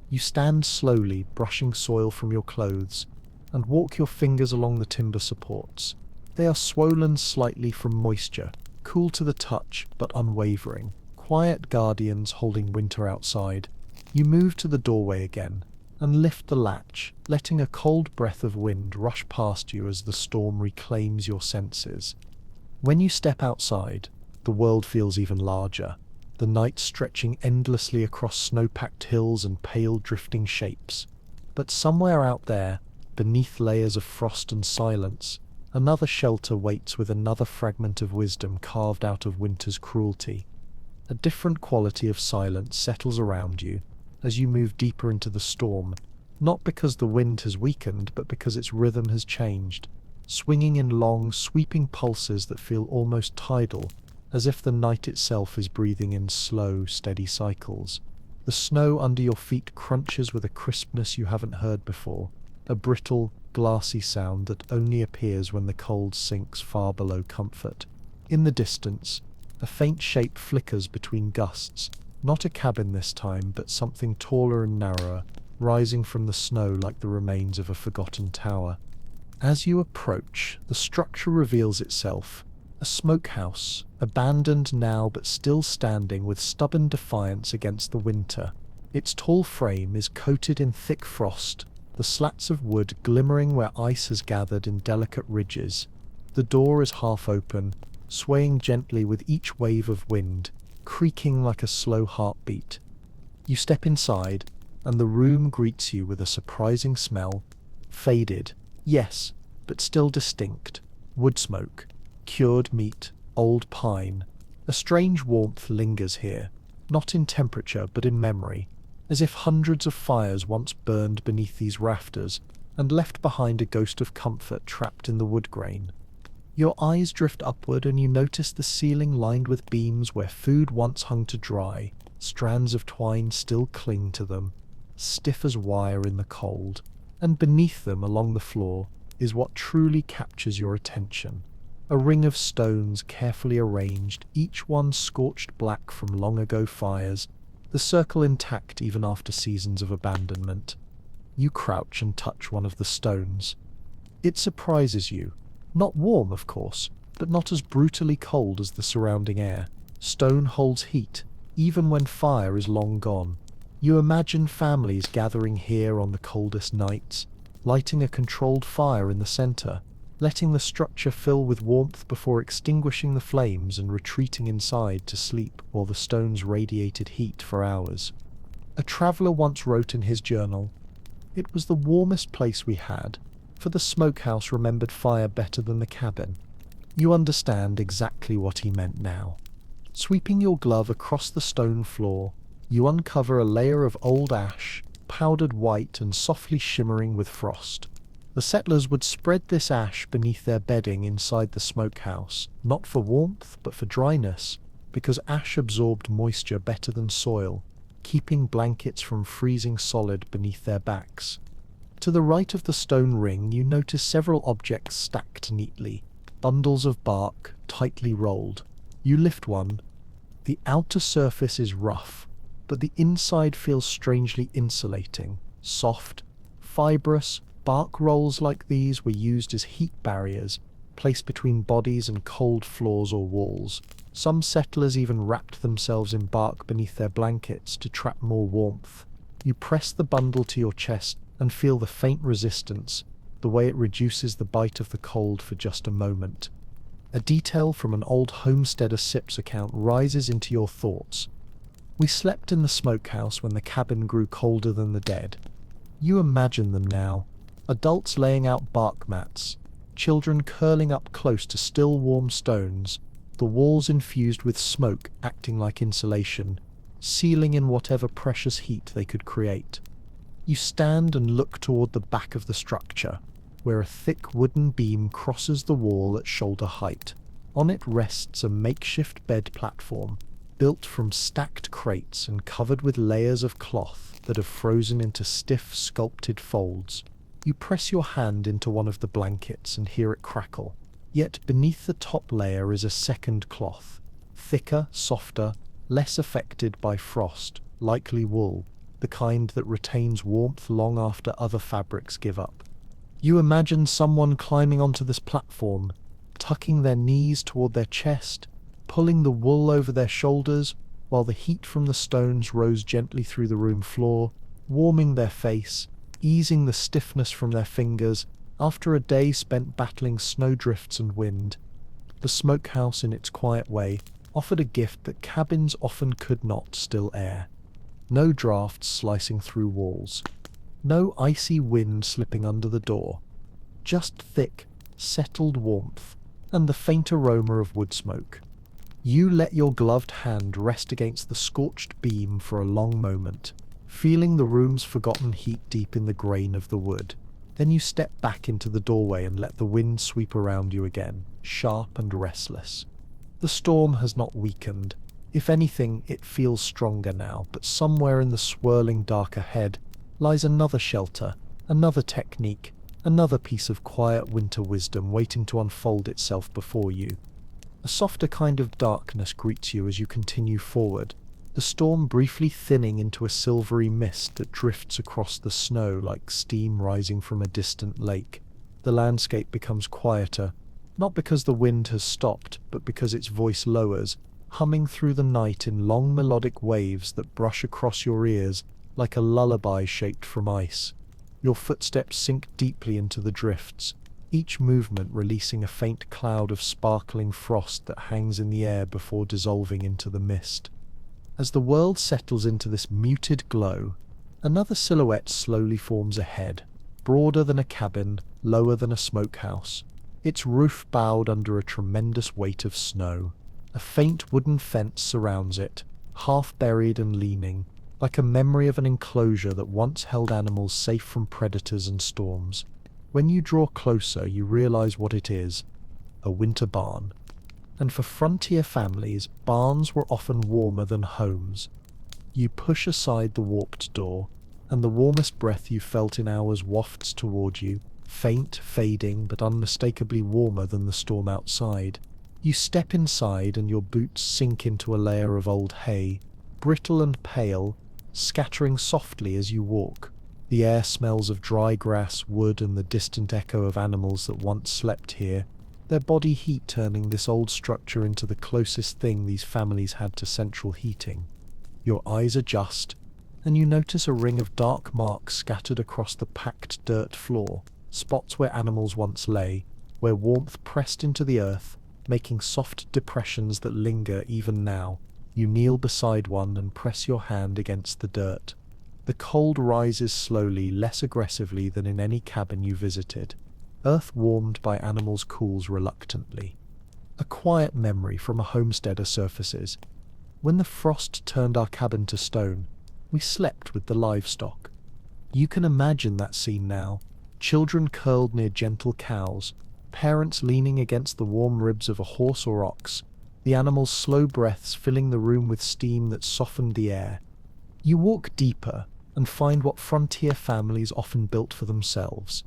You stand slowly, brushing soil from your clothes, and walk your fingers along the timber supports. They are swollen slightly from moisture, cool to the touch but unwavering, quiet guardians holding winter outside. You move to the doorway again, and lift the latch, letting a cold breath of wind rush past you as the storm reclaims your senses. When you step outside, the world feels even larger, the night stretching endlessly across snow-packed hills and pale drifting shapes. But somewhere out there, beneath layers of frost and silence, another shelter waits with another fragment of wisdom carved out of winter's cruelty. A different quality of silence settles around you as you move deeper into the storm, not because the wind has weakened, but because its rhythm has changed, swinging in long, sweeping pulses that feel almost tidal, as if the night itself is breathing in slow, steady cycles. The snow under your feet crunches with a crispness you haven't heard before, a brittle, glassy sound that only appears when the cold sinks far below comfort. In the distance, a faint shape flickers between gusts, not a cabin this time, but something taller and narrower, rising from the snow like the remains of a forgotten tower. As you approach, the structure reveals itself, a smokehouse, abandoned now but still standing with stubborn defiance against the winter. Its tall frame is coated in thick frost, the slats of wood glimmering where ice has gathered in delicate ridges. The door is half open, swaying gently with each wave of wind, creaking like a slow heartbeat. You step inside, and the room greets you with a surprising smell. Faded, yes, but still distinct. Wood smoke, cured meat, old pine. A strange warmth lingers here, not in temperature but in memory, as if hundreds of fires once burned beneath these rafters and left behind a ghost of comfort trapped in the wood grain. Your eyes drift upward and you notice the ceiling lined with beams where food once hung to dry. Strands of twine still cling to them, stiff as wire in the cold, and beneath them along the floor is what truly captures your attention. A ring of stones carefully arranged, each one scorched black from long ago fires, the circle intact even after seasons of abandonment. You crouch and touch one of the stones. It surprises you. Not warm, of course, but not as brutally cold as the surrounding air. Stone holds heat, even when fire is long gone. You imagine families gathering here on the coldest nights, lighting a controlled fire in the center, letting the structure fill with warmth before extinguishing the flames and retreating inside to sleep while the stones radiated heat for hours. A traveler once wrote in his journal, "It was the warmest place we had, for the smokehouse remembered fire better than the cabin." You understand exactly what he meant now. Sweeping your glove across the stone floor, you uncover a layer of old ash, powdered white and softly shimmering with frost. The settlers would spread this ash beneath their bedding inside the smokehouse, not for warmth but for dryness, because ash absorbed moisture better than soil, keeping blankets from freezing solid beneath their backs. To the right of the stone ring you notice several objects stacked neatly, bundles of bark, tightly rolled. You lift one. The outer surface is rough, but the inside feels strangely insulating, soft, fibrous. Bark rolls like these were used as heat barriers, placed between bodies and cold floors or walls. Some settlers even wrapped themselves in bark beneath their blankets to trap more warmth. You press the bundle to your chest and feel the faint resistance, the way it reduces the bite of the cold for just a moment. A detail from an old homesteader SIPS account rises into your thoughts. "We slept in the smokehouse when the cabin grew colder than the dead." You imagine them now. Adults laying out bark mats, children curling up close to still warm stones, the walls infused with smoke acting like insulation. sealing in whatever precious heat they could create. You stand and look toward the back of the structure, where a thick wooden beam crosses the wall at shoulder height. On it rests a makeshift bed platform, built from stacked crates and covered with layers of cloth that have frozen into stiff, sculpted folds. You press your hand into one of the blankets and hear it crackle. Yet beneath the top layer is a second cloth, thicker, softer, less affected by frost, likely wool, the kind that retains warmth long after other fabrics give up. You imagine someone climbing onto this platform, tucking their knees toward their chest, pulling the wool over their shoulders, while the heat from the stones rose gently through the room floor, warming their face, easing the stiffness from their fingers, after a day spent battling snowdrifts and wind. The smokehouse, in its quiet way, offered a gift that cabins often could not: still air. No drafts slicing through walls. No icy wind slipping under the door. Just thick, settled warmth, and the faint aroma of wood smoke. You let your gloved hand rest against the scorched beam for a long moment, feeling the room's forgotten heat deep in the grain of the wood. Then you step back into the doorway and let the wind sweep around you again, sharp and restless. The storm has not weakened. If anything, it feels stronger now, but somewhere in the swirling dark ahead lies another shelter, another technique, another piece of quiet winter wisdom waiting to unfold itself before you. A softer kind of darkness greets you as you continue forward, the storm briefly thinning into a silvery mist that drifts across the snow like steam rising from a distant lake. The landscape becomes quieter, not because the wind has stopped, but because its voice lowers, humming through the night in long melodic waves that brush across your ears like a lullaby shaped from ice. Your footsteps sink deeply into the drifts, each movement releasing a faint cloud of sparkling frost that hangs in the air before dissolving into the mist. As the world settles into this muted glow, another silhouette slowly forms ahead, broader than a cabin, lower than a smokehouse, its roof bowed under a tremendous weight of snow. A faint wooden fence surrounds it, half buried and leaning, like a memory of an enclosure that once held animals safe from predators and storms. When you draw closer, you realize what it is: a winter barn. And for frontier families, barns were often warmer than homes. You push aside the warped door, and the warmest breath you felt in hours wafts toward you, faint, fading, but unmistakably warmer than the storm outside. You step inside, and your boots sink into a layer of old hay, brittle and pale, scattering softly as you walk. The air smells of dry grass, wood, and the distant echo of animals that once slept here, their body heat turning this old structure into the closest thing these families had to central heating. Your eyes adjust, and you notice a ring of dark marks scattered across the packed dirt floor, spots where animals once lay, where warmth pressed into the earth, making soft depressions that linger even now. You kneel beside one and press your hand against the dirt. The cold rises slowly, less aggressively than in any cabin you visited. Earth warmed by animals cools reluctantly. A quiet memory from a homesteader surfaces. When the frost turned our cabin to stone, we slept with the livestock. You can imagine that scene now. Children curled near gentle cows, parents leaning against the warm ribs of a horse or ox, the animals' slow breaths filling the room with steam that softened the air. You walk deeper and find what frontier families often built for themselves.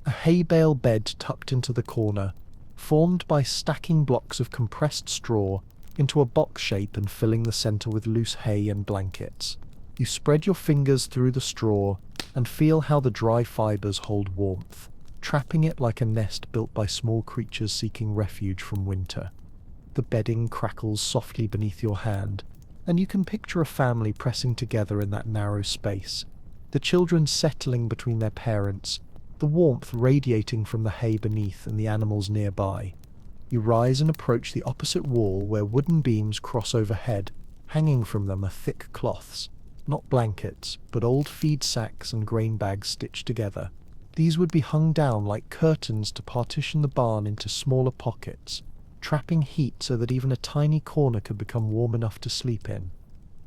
A hay bale bed tucked into the corner, formed by stacking blocks of compressed straw into a box shape and filling the center with loose hay and blankets. You spread your fingers through the straw and feel how the dry fibers hold warmth, trapping it like a nest built by small creatures seeking refuge from winter. The bedding crackles softly beneath your hand, and you can picture a family pressing together in that narrow space, the children settling between their parents, the warmth radiating from the hay beneath and the animals nearby. You rise and approach the opposite wall where wooden beams cross overhead. Hanging from them are thick cloths, not blankets, but old feed sacks and grain bags stitched together. These would be hung down like curtains to partition the barn into smaller pockets, trapping heat so that even a tiny corner could become warm enough to sleep in.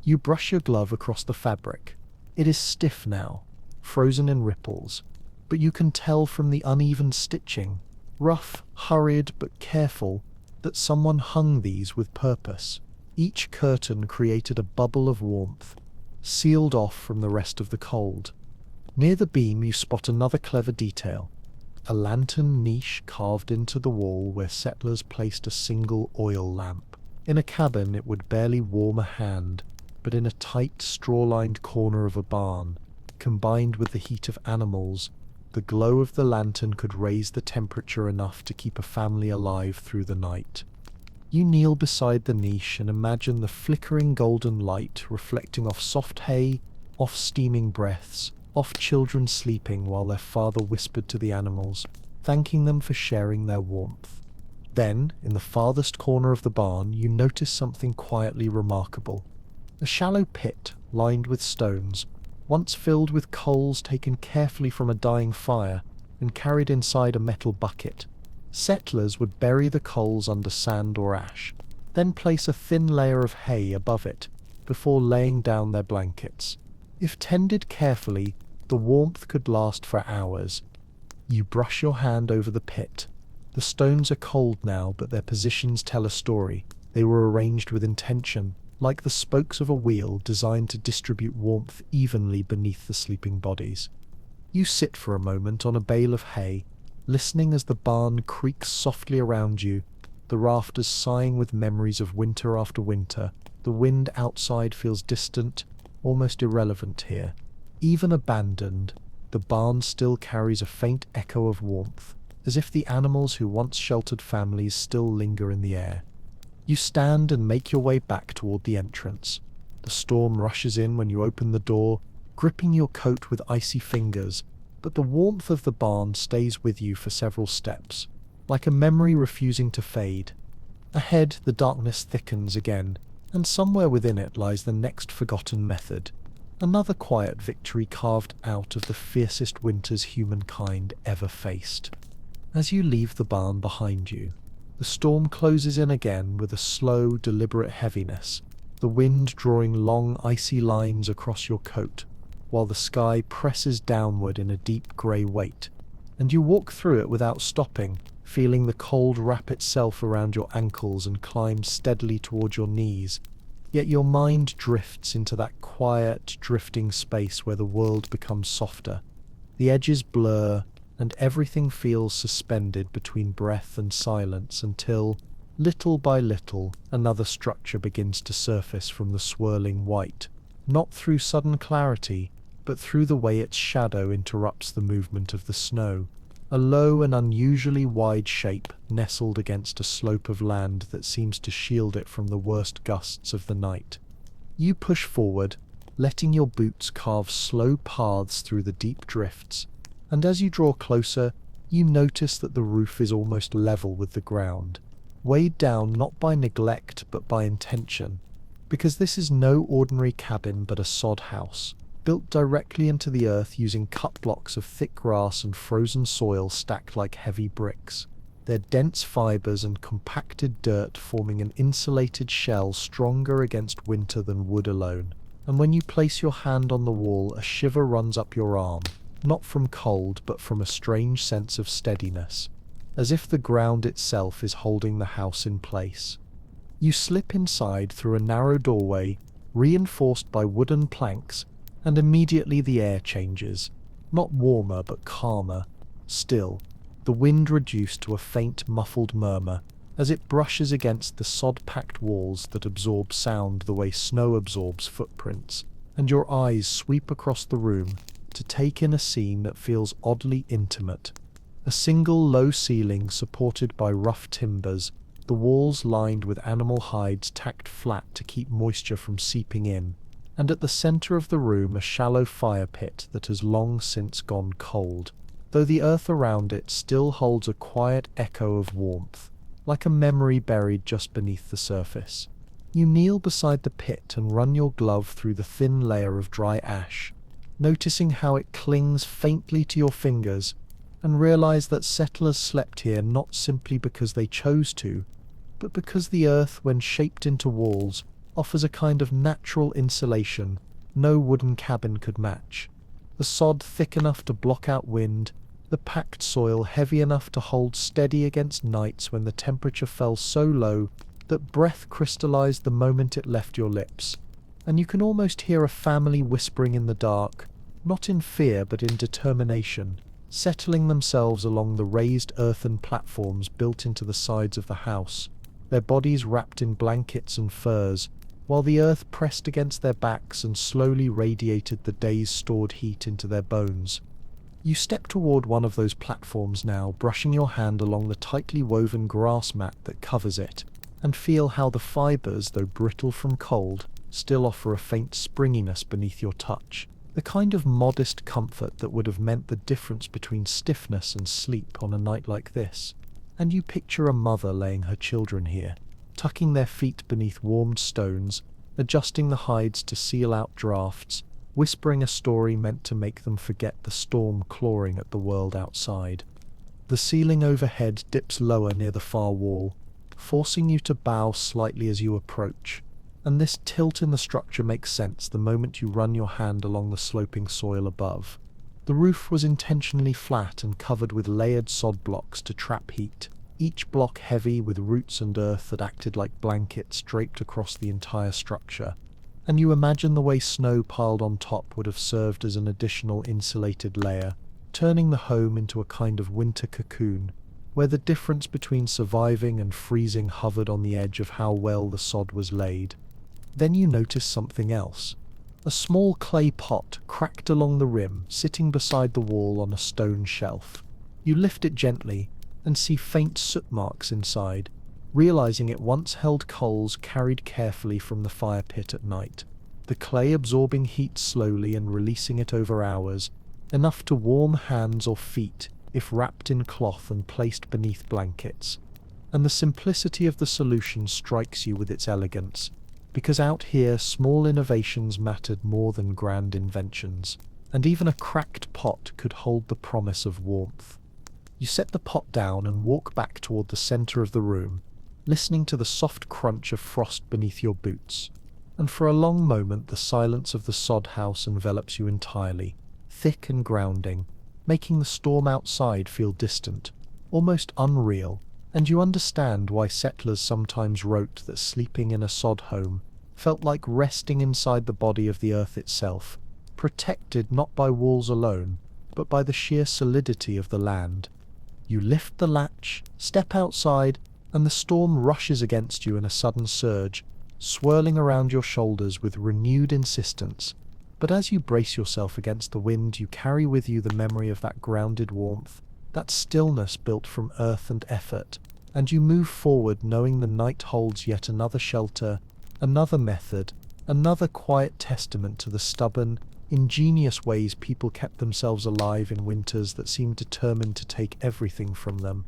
You brush your glove across the fabric. It is stiff now, frozen in ripples, but you can tell from the uneven stitching, rough, hurried but careful, that someone hung these with purpose. Each curtain created a bubble of warmth, sealed off from the rest of the cold. Near the beam you spot another clever detail, a lantern niche carved into the wall where settlers placed a single oil lamp. In a cabin it would barely warm a hand, but in a tight, straw-lined corner of a barn, combined with the heat of animals, the glow of the lantern could raise the temperature enough to keep a family alive through the night. You kneel beside the niche and imagine the flickering golden light reflecting off soft hay, off steaming breaths, off children sleeping while their father whispered to the animals, thanking them for sharing their warmth. Then, in the farthest corner of the barn, you notice something quietly remarkable. A shallow pit, lined with stones, once filled with coals taken carefully from a dying fire and carried inside a metal bucket. Settlers would bury the coals under sand or ash, then place a thin layer of hay above it before laying down their blankets. If tended carefully, the warmth could last for hours. You brush your hand over the pit. The stones are cold now, but their positions tell a story. They were arranged with intention, like the spokes of a wheel designed to distribute warmth evenly beneath the sleeping bodies. You sit for a moment on a bale of hay, listening as the barn creaks softly around you, the rafters sighing with memories of winter after winter. The wind outside feels distant, almost irrelevant here. Even abandoned, the barn still carries a faint echo of warmth, as if the animals who once sheltered families still linger in the air. You stand and make your way back toward the entrance. The storm rushes in when you open the door, gripping your coat with icy fingers, but the warmth of the barn stays with you for several steps, like a memory refusing to fade. Ahead, the darkness thickens again, and somewhere within it lies the next forgotten method, another quiet victory carved out of the fiercest winters humankind ever faced. As you leave the barn behind you, the storm closes in again with a slow, deliberate heaviness, the wind drawing long, icy lines across your coat, while the sky presses downward in a deep grey weight, and you walk through it without stopping, feeling the cold wrap itself around your ankles and climb steadily towards your knees. Yet your mind drifts into that quiet, drifting space where the world becomes softer. The edges blur, and everything feels suspended between breath and silence until, little by little, another structure begins to surface from the swirling white, not through sudden clarity, but through the way its shadow interrupts the movement of the snow. A low and unusually wide shape nestled against a slope of land that seems to shield it from the worst gusts of the night. You push forward, letting your boots carve slow paths through the deep drifts, and as you draw closer, you notice that the roof is almost level with the ground, weighed down not by neglect but by intention, because this is no ordinary cabin but a sod house, built directly into the earth using cut blocks of thick grass and frozen soil stacked like heavy bricks, their dense fibers and compacted dirt forming an insulated shell stronger against winter than wood alone. And when you place your hand on the wall, a shiver runs up your arm, not from cold but from a strange sense of steadiness, as if the ground itself is holding the house in place. You slip inside through a narrow doorway, reinforced by wooden planks, and immediately the air changes, not warmer but calmer. Still, the wind reduced to a faint muffled murmur as it brushes against the sod-packed walls that absorb sound the way snow absorbs footprints, and your eyes sweep across the room to take in a scene that feels oddly intimate. A single low ceiling supported by rough timbers, the walls lined with animal hides tacked flat to keep moisture from seeping in, and at the center of the room a shallow fire pit that has long since gone cold, though the earth around it still holds a quiet echo of warmth, like a memory buried just beneath the surface. You kneel beside the pit and run your glove through the thin layer of dry ash, noticing how it clings faintly to your fingers, and realize that settlers slept here not simply because they chose to, but because the earth, when shaped into walls, offers a kind of natural insulation no wooden cabin could match. The sod thick enough to block out wind, the packed soil heavy enough to hold steady against nights when the temperature fell so low that breath crystallized the moment it left your lips. And you can almost hear a family whispering in the dark, not in fear but in determination, settling themselves along the raised earthen platforms built into the sides of the house, their bodies wrapped in blankets and furs, while the earth pressed against their backs and slowly radiated the day's stored heat into their bones. You step toward one of those platforms now, brushing your hand along the tightly woven grass mat that covers it, and feel how the fibers, though brittle from cold, still offer a faint springiness beneath your touch, the kind of modest comfort that would have meant the difference between stiffness and sleep on a night like this. And you picture a mother laying her children here, tucking their feet beneath warmed stones, adjusting the hides to seal out drafts, whispering a story meant to make them forget the storm clawing at the world outside. The ceiling overhead dips lower near the far wall, forcing you to bow slightly as you approach, and this tilt in the structure makes sense the moment you run your hand along the sloping soil above. The roof was intentionally flat and covered with layered sod blocks to trap heat, each block heavy with roots and earth that acted like blankets draped across the entire structure. And you imagine the way snow piled on top would have served as an additional insulated layer, turning the home into a kind of winter cocoon, where the difference between surviving and freezing hovered on the edge of how well the sod was laid. Then you notice something else. A small clay pot cracked along the rim, sitting beside the wall on a stone shelf. You lift it gently and see faint soot marks inside, realizing it once held coals carried carefully from the fire pit at night, the clay absorbing heat slowly and releasing it over hours, enough to warm hands or feet if wrapped in cloth and placed beneath blankets. And the simplicity of the solution strikes you with its elegance, because out here small innovations mattered more than grand inventions, and even a cracked pot could hold the promise of warmth. You set the pot down and walk back toward the center of the room, listening to the soft crunch of frost beneath your boots. And for a long moment the silence of the sod house envelops you entirely, thick and grounding, making the storm outside feel distant, almost unreal, and you understand why settlers sometimes wrote that sleeping in a sod home felt like resting inside the body of the earth itself, protected not by walls alone, but by the sheer solidity of the land. You lift the latch, step outside, and the storm rushes against you in a sudden surge, swirling around your shoulders with renewed insistence. But as you brace yourself against the wind, you carry with you the memory of that grounded warmth, that stillness built from earth and effort, and you move forward knowing the night holds yet another shelter, another method, another quiet testament to the stubborn, ingenious ways people kept themselves alive in winters that seemed determined to take everything from them.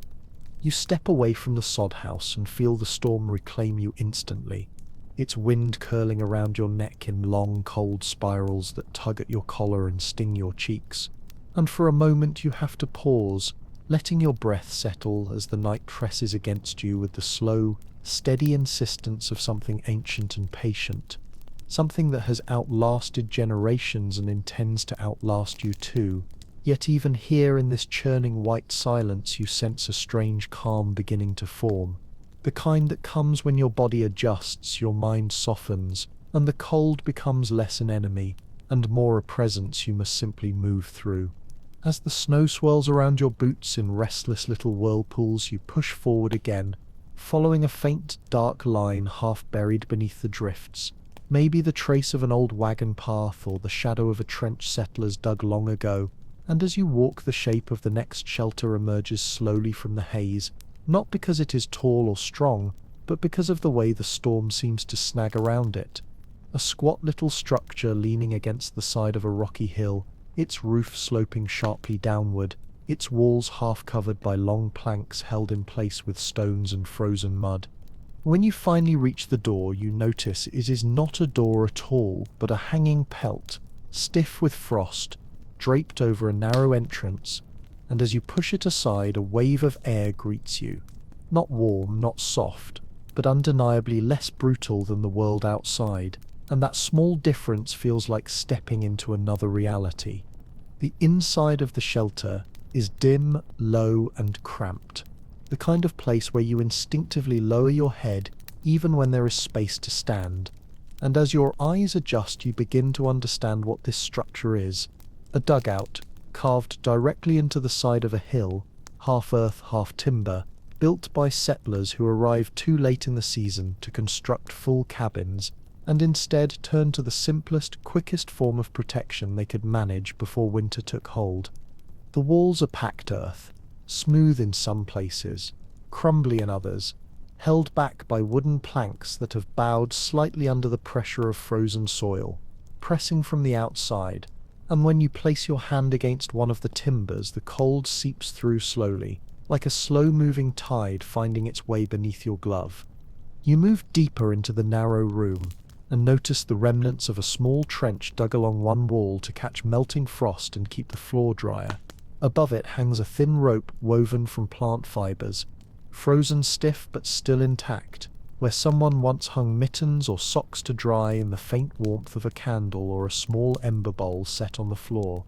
You step away from the sod house and feel the storm reclaim you instantly, its wind curling around your neck in long, cold spirals that tug at your collar and sting your cheeks. And for a moment you have to pause, letting your breath settle as the night presses against you with the slow, steady insistence of something ancient and patient, something that has outlasted generations and intends to outlast you too. Yet even here in this churning white silence you sense a strange calm beginning to form, the kind that comes when your body adjusts, your mind softens, and the cold becomes less an enemy, and more a presence you must simply move through. As the snow swirls around your boots in restless little whirlpools, you push forward again, following a faint, dark line half buried beneath the drifts, maybe the trace of an old wagon path or the shadow of a trench settlers dug long ago. And as you walk, the shape of the next shelter emerges slowly from the haze, not because it is tall or strong, but because of the way the storm seems to snag around it. A squat little structure leaning against the side of a rocky hill, its roof sloping sharply downward, its walls half covered by long planks held in place with stones and frozen mud. When you finally reach the door, you notice it is not a door at all, but a hanging pelt, stiff with frost, draped over a narrow entrance, and as you push it aside, a wave of air greets you. Not warm, not soft, but undeniably less brutal than the world outside, and that small difference feels like stepping into another reality. The inside of the shelter is dim, low, and cramped, the kind of place where you instinctively lower your head even when there is space to stand. And as your eyes adjust, you begin to understand what this structure is: a dugout, carved directly into the side of a hill, half earth, half timber, built by settlers who arrived too late in the season to construct full cabins, and instead turned to the simplest, quickest form of protection they could manage before winter took hold. The walls are packed earth, smooth in some places, crumbly in others, held back by wooden planks that have bowed slightly under the pressure of frozen soil, pressing from the outside, and when you place your hand against one of the timbers, the cold seeps through slowly, like a slow-moving tide finding its way beneath your glove. You move deeper into the narrow room, and notice the remnants of a small trench dug along one wall to catch melting frost and keep the floor drier. Above it hangs a thin rope woven from plant fibers, frozen stiff but still intact, where someone once hung mittens or socks to dry in the faint warmth of a candle or a small ember bowl set on the floor.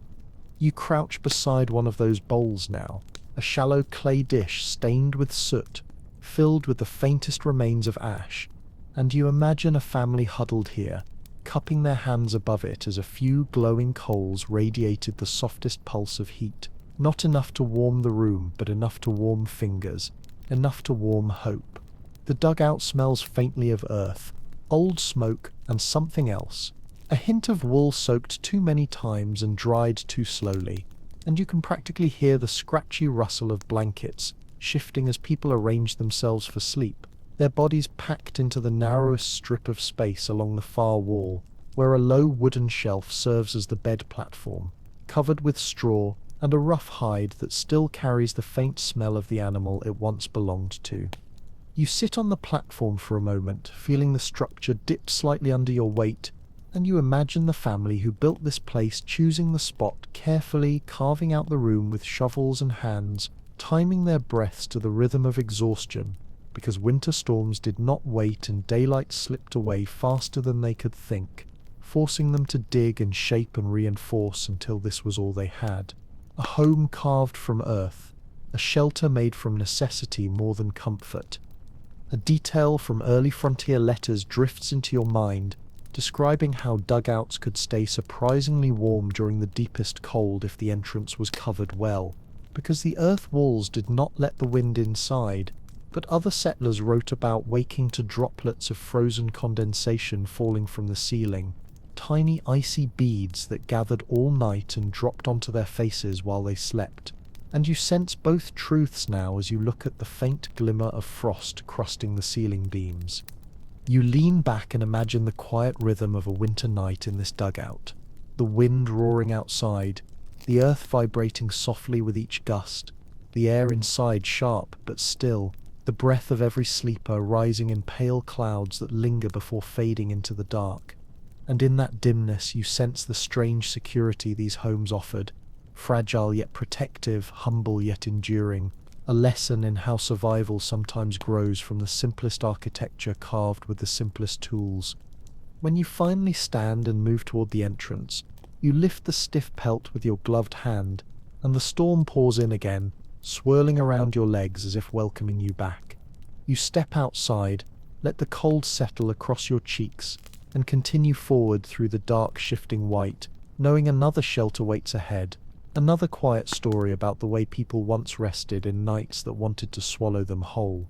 You crouch beside one of those bowls now, a shallow clay dish stained with soot, filled with the faintest remains of ash, and you imagine a family huddled here, cupping their hands above it as a few glowing coals radiated the softest pulse of heat, not enough to warm the room, but enough to warm fingers, enough to warm hope. The dugout smells faintly of earth, old smoke, and something else, a hint of wool soaked too many times and dried too slowly, and you can practically hear the scratchy rustle of blankets shifting as people arrange themselves for sleep, their bodies packed into the narrowest strip of space along the far wall, where a low wooden shelf serves as the bed platform, covered with straw and a rough hide that still carries the faint smell of the animal it once belonged to. You sit on the platform for a moment, feeling the structure dip slightly under your weight, and you imagine the family who built this place choosing the spot carefully, carving out the room with shovels and hands, timing their breaths to the rhythm of exhaustion, because winter storms did not wait and daylight slipped away faster than they could think, forcing them to dig and shape and reinforce until this was all they had. A home carved from earth, a shelter made from necessity more than comfort. A detail from early frontier letters drifts into your mind, describing how dugouts could stay surprisingly warm during the deepest cold if the entrance was covered well, because the earth walls did not let the wind inside. But other settlers wrote about waking to droplets of frozen condensation falling from the ceiling, tiny icy beads that gathered all night and dropped onto their faces while they slept. And you sense both truths now as you look at the faint glimmer of frost crusting the ceiling beams. You lean back and imagine the quiet rhythm of a winter night in this dugout, the wind roaring outside, the earth vibrating softly with each gust, the air inside sharp but still, the breath of every sleeper rising in pale clouds that linger before fading into the dark. And in that dimness you sense the strange security these homes offered, fragile yet protective, humble yet enduring, a lesson in how survival sometimes grows from the simplest architecture carved with the simplest tools. When you finally stand and move toward the entrance, you lift the stiff pelt with your gloved hand, and the storm pours in again, swirling around your legs as if welcoming you back. You step outside, let the cold settle across your cheeks, and continue forward through the dark shifting white, knowing another shelter waits ahead, another quiet story about the way people once rested in nights that wanted to swallow them whole.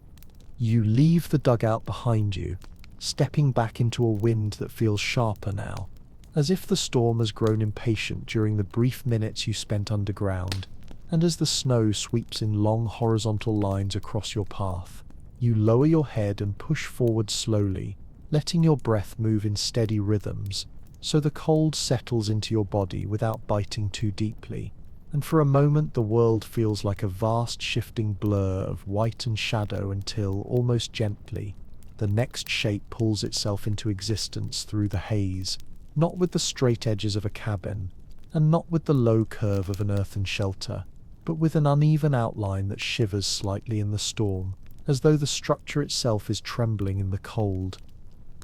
You leave the dugout behind you, stepping back into a wind that feels sharper now, as if the storm has grown impatient during the brief minutes you spent underground, and as the snow sweeps in long horizontal lines across your path, you lower your head and push forward slowly, letting your breath move in steady rhythms, so the cold settles into your body without biting too deeply, and for a moment the world feels like a vast shifting blur of white and shadow until, almost gently, the next shape pulls itself into existence through the haze, not with the straight edges of a cabin, and not with the low curve of an earthen shelter, but with an uneven outline that shivers slightly in the storm, as though the structure itself is trembling in the cold.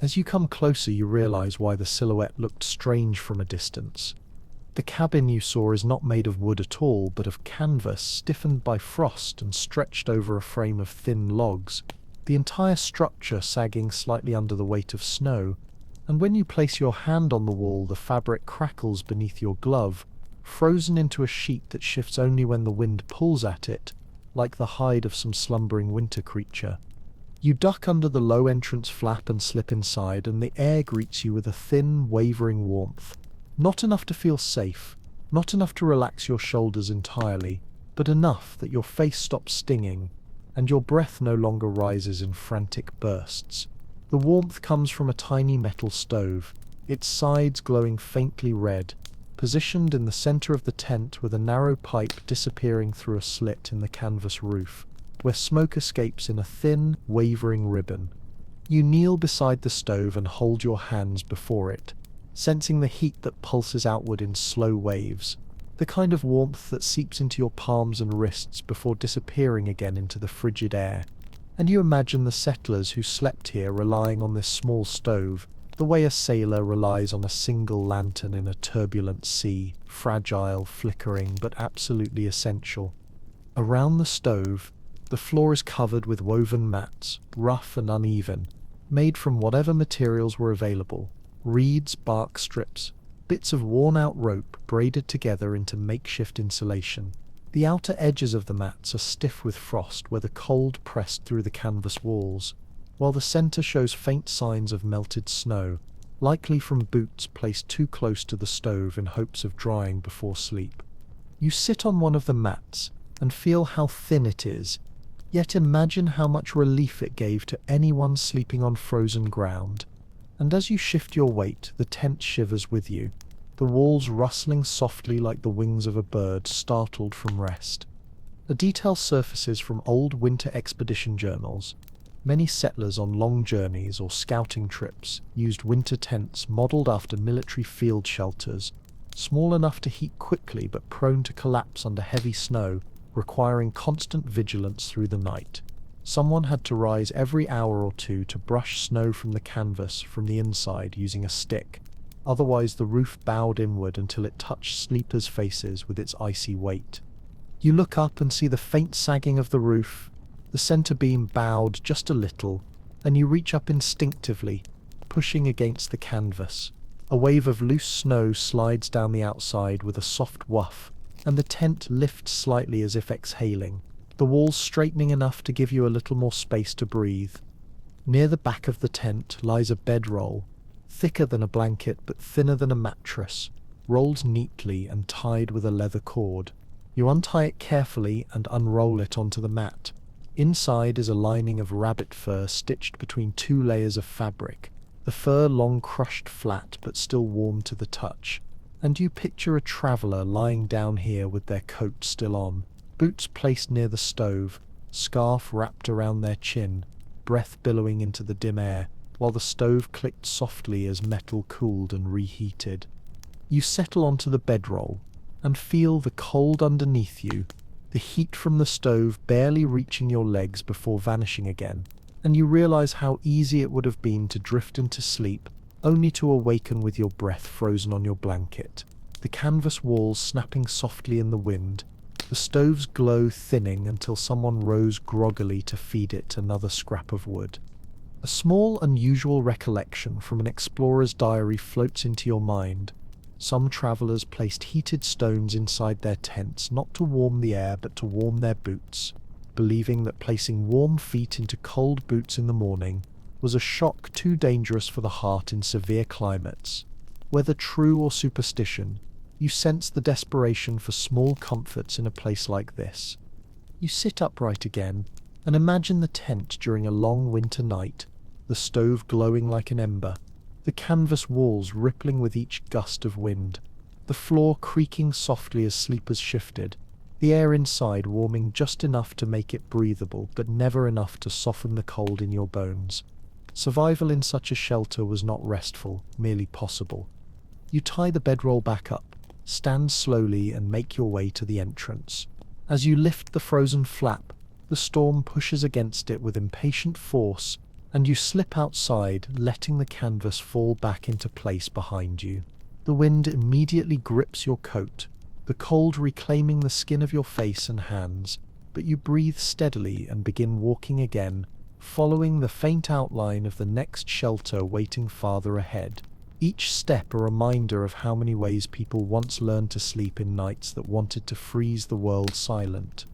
As you come closer, you realize why the silhouette looked strange from a distance. The cabin you saw is not made of wood at all, but of canvas stiffened by frost and stretched over a frame of thin logs, the entire structure sagging slightly under the weight of snow. And when you place your hand on the wall, the fabric crackles beneath your glove, frozen into a sheet that shifts only when the wind pulls at it, like the hide of some slumbering winter creature. You duck under the low entrance flap and slip inside, and the air greets you with a thin, wavering warmth. Not enough to feel safe, not enough to relax your shoulders entirely, but enough that your face stops stinging, and your breath no longer rises in frantic bursts. The warmth comes from a tiny metal stove, its sides glowing faintly red, positioned in the center of the tent with a narrow pipe disappearing through a slit in the canvas roof, where smoke escapes in a thin, wavering ribbon. You kneel beside the stove and hold your hands before it, sensing the heat that pulses outward in slow waves, the kind of warmth that seeps into your palms and wrists before disappearing again into the frigid air. And you imagine the settlers who slept here relying on this small stove, the way a sailor relies on a single lantern in a turbulent sea, fragile, flickering, but absolutely essential. Around the stove, the floor is covered with woven mats, rough and uneven, made from whatever materials were available: reeds, bark strips, bits of worn-out rope braided together into makeshift insulation. The outer edges of the mats are stiff with frost where the cold pressed through the canvas walls, while the center shows faint signs of melted snow, likely from boots placed too close to the stove in hopes of drying before sleep. You sit on one of the mats and feel how thin it is, yet imagine how much relief it gave to anyone sleeping on frozen ground. And as you shift your weight, the tent shivers with you, the walls rustling softly like the wings of a bird startled from rest. A detail surfaces from old winter expedition journals. Many settlers on long journeys or scouting trips used winter tents modeled after military field shelters, small enough to heat quickly but prone to collapse under heavy snow, requiring constant vigilance through the night. Someone had to rise every hour or two to brush snow from the canvas from the inside using a stick. Otherwise the roof bowed inward until it touched sleepers' faces with its icy weight. You look up and see the faint sagging of the roof, the center beam bowed just a little, and you reach up instinctively, pushing against the canvas. A wave of loose snow slides down the outside with a soft woof, and the tent lifts slightly as if exhaling, the walls straightening enough to give you a little more space to breathe. Near the back of the tent lies a bedroll, thicker than a blanket but thinner than a mattress, rolled neatly and tied with a leather cord. You untie it carefully and unroll it onto the mat. Inside is a lining of rabbit fur stitched between two layers of fabric, the fur long crushed flat but still warm to the touch. And you picture a traveller lying down here with their coat still on, boots placed near the stove, scarf wrapped around their chin, breath billowing into the dim air, while the stove clicked softly as metal cooled and reheated. You settle onto the bedroll and feel the cold underneath you, the heat from the stove barely reaching your legs before vanishing again, and you realize how easy it would have been to drift into sleep, only to awaken with your breath frozen on your blanket, the canvas walls snapping softly in the wind, the stove's glow thinning until someone rose groggily to feed it another scrap of wood. A small, unusual recollection from an explorer's diary floats into your mind. Some travelers placed heated stones inside their tents not to warm the air but to warm their boots, believing that placing warm feet into cold boots in the morning was a shock too dangerous for the heart in severe climates. Whether true or superstition, you sense the desperation for small comforts in a place like this. You sit upright again and imagine the tent during a long winter night, the stove glowing like an ember, the canvas walls rippling with each gust of wind, the floor creaking softly as sleepers shifted, the air inside warming just enough to make it breathable but never enough to soften the cold in your bones. Survival in such a shelter was not restful, merely possible. You tie the bedroll back up, stand slowly and make your way to the entrance. As you lift the frozen flap, The storm pushes against it with impatient force, and you slip outside, letting the canvas fall back into place behind you. The wind immediately grips your coat, the cold reclaiming the skin of your face and hands, but you breathe steadily and begin walking again, following the faint outline of the next shelter waiting farther ahead. Each step a reminder of how many ways people once learned to sleep in nights that wanted to freeze the world silent.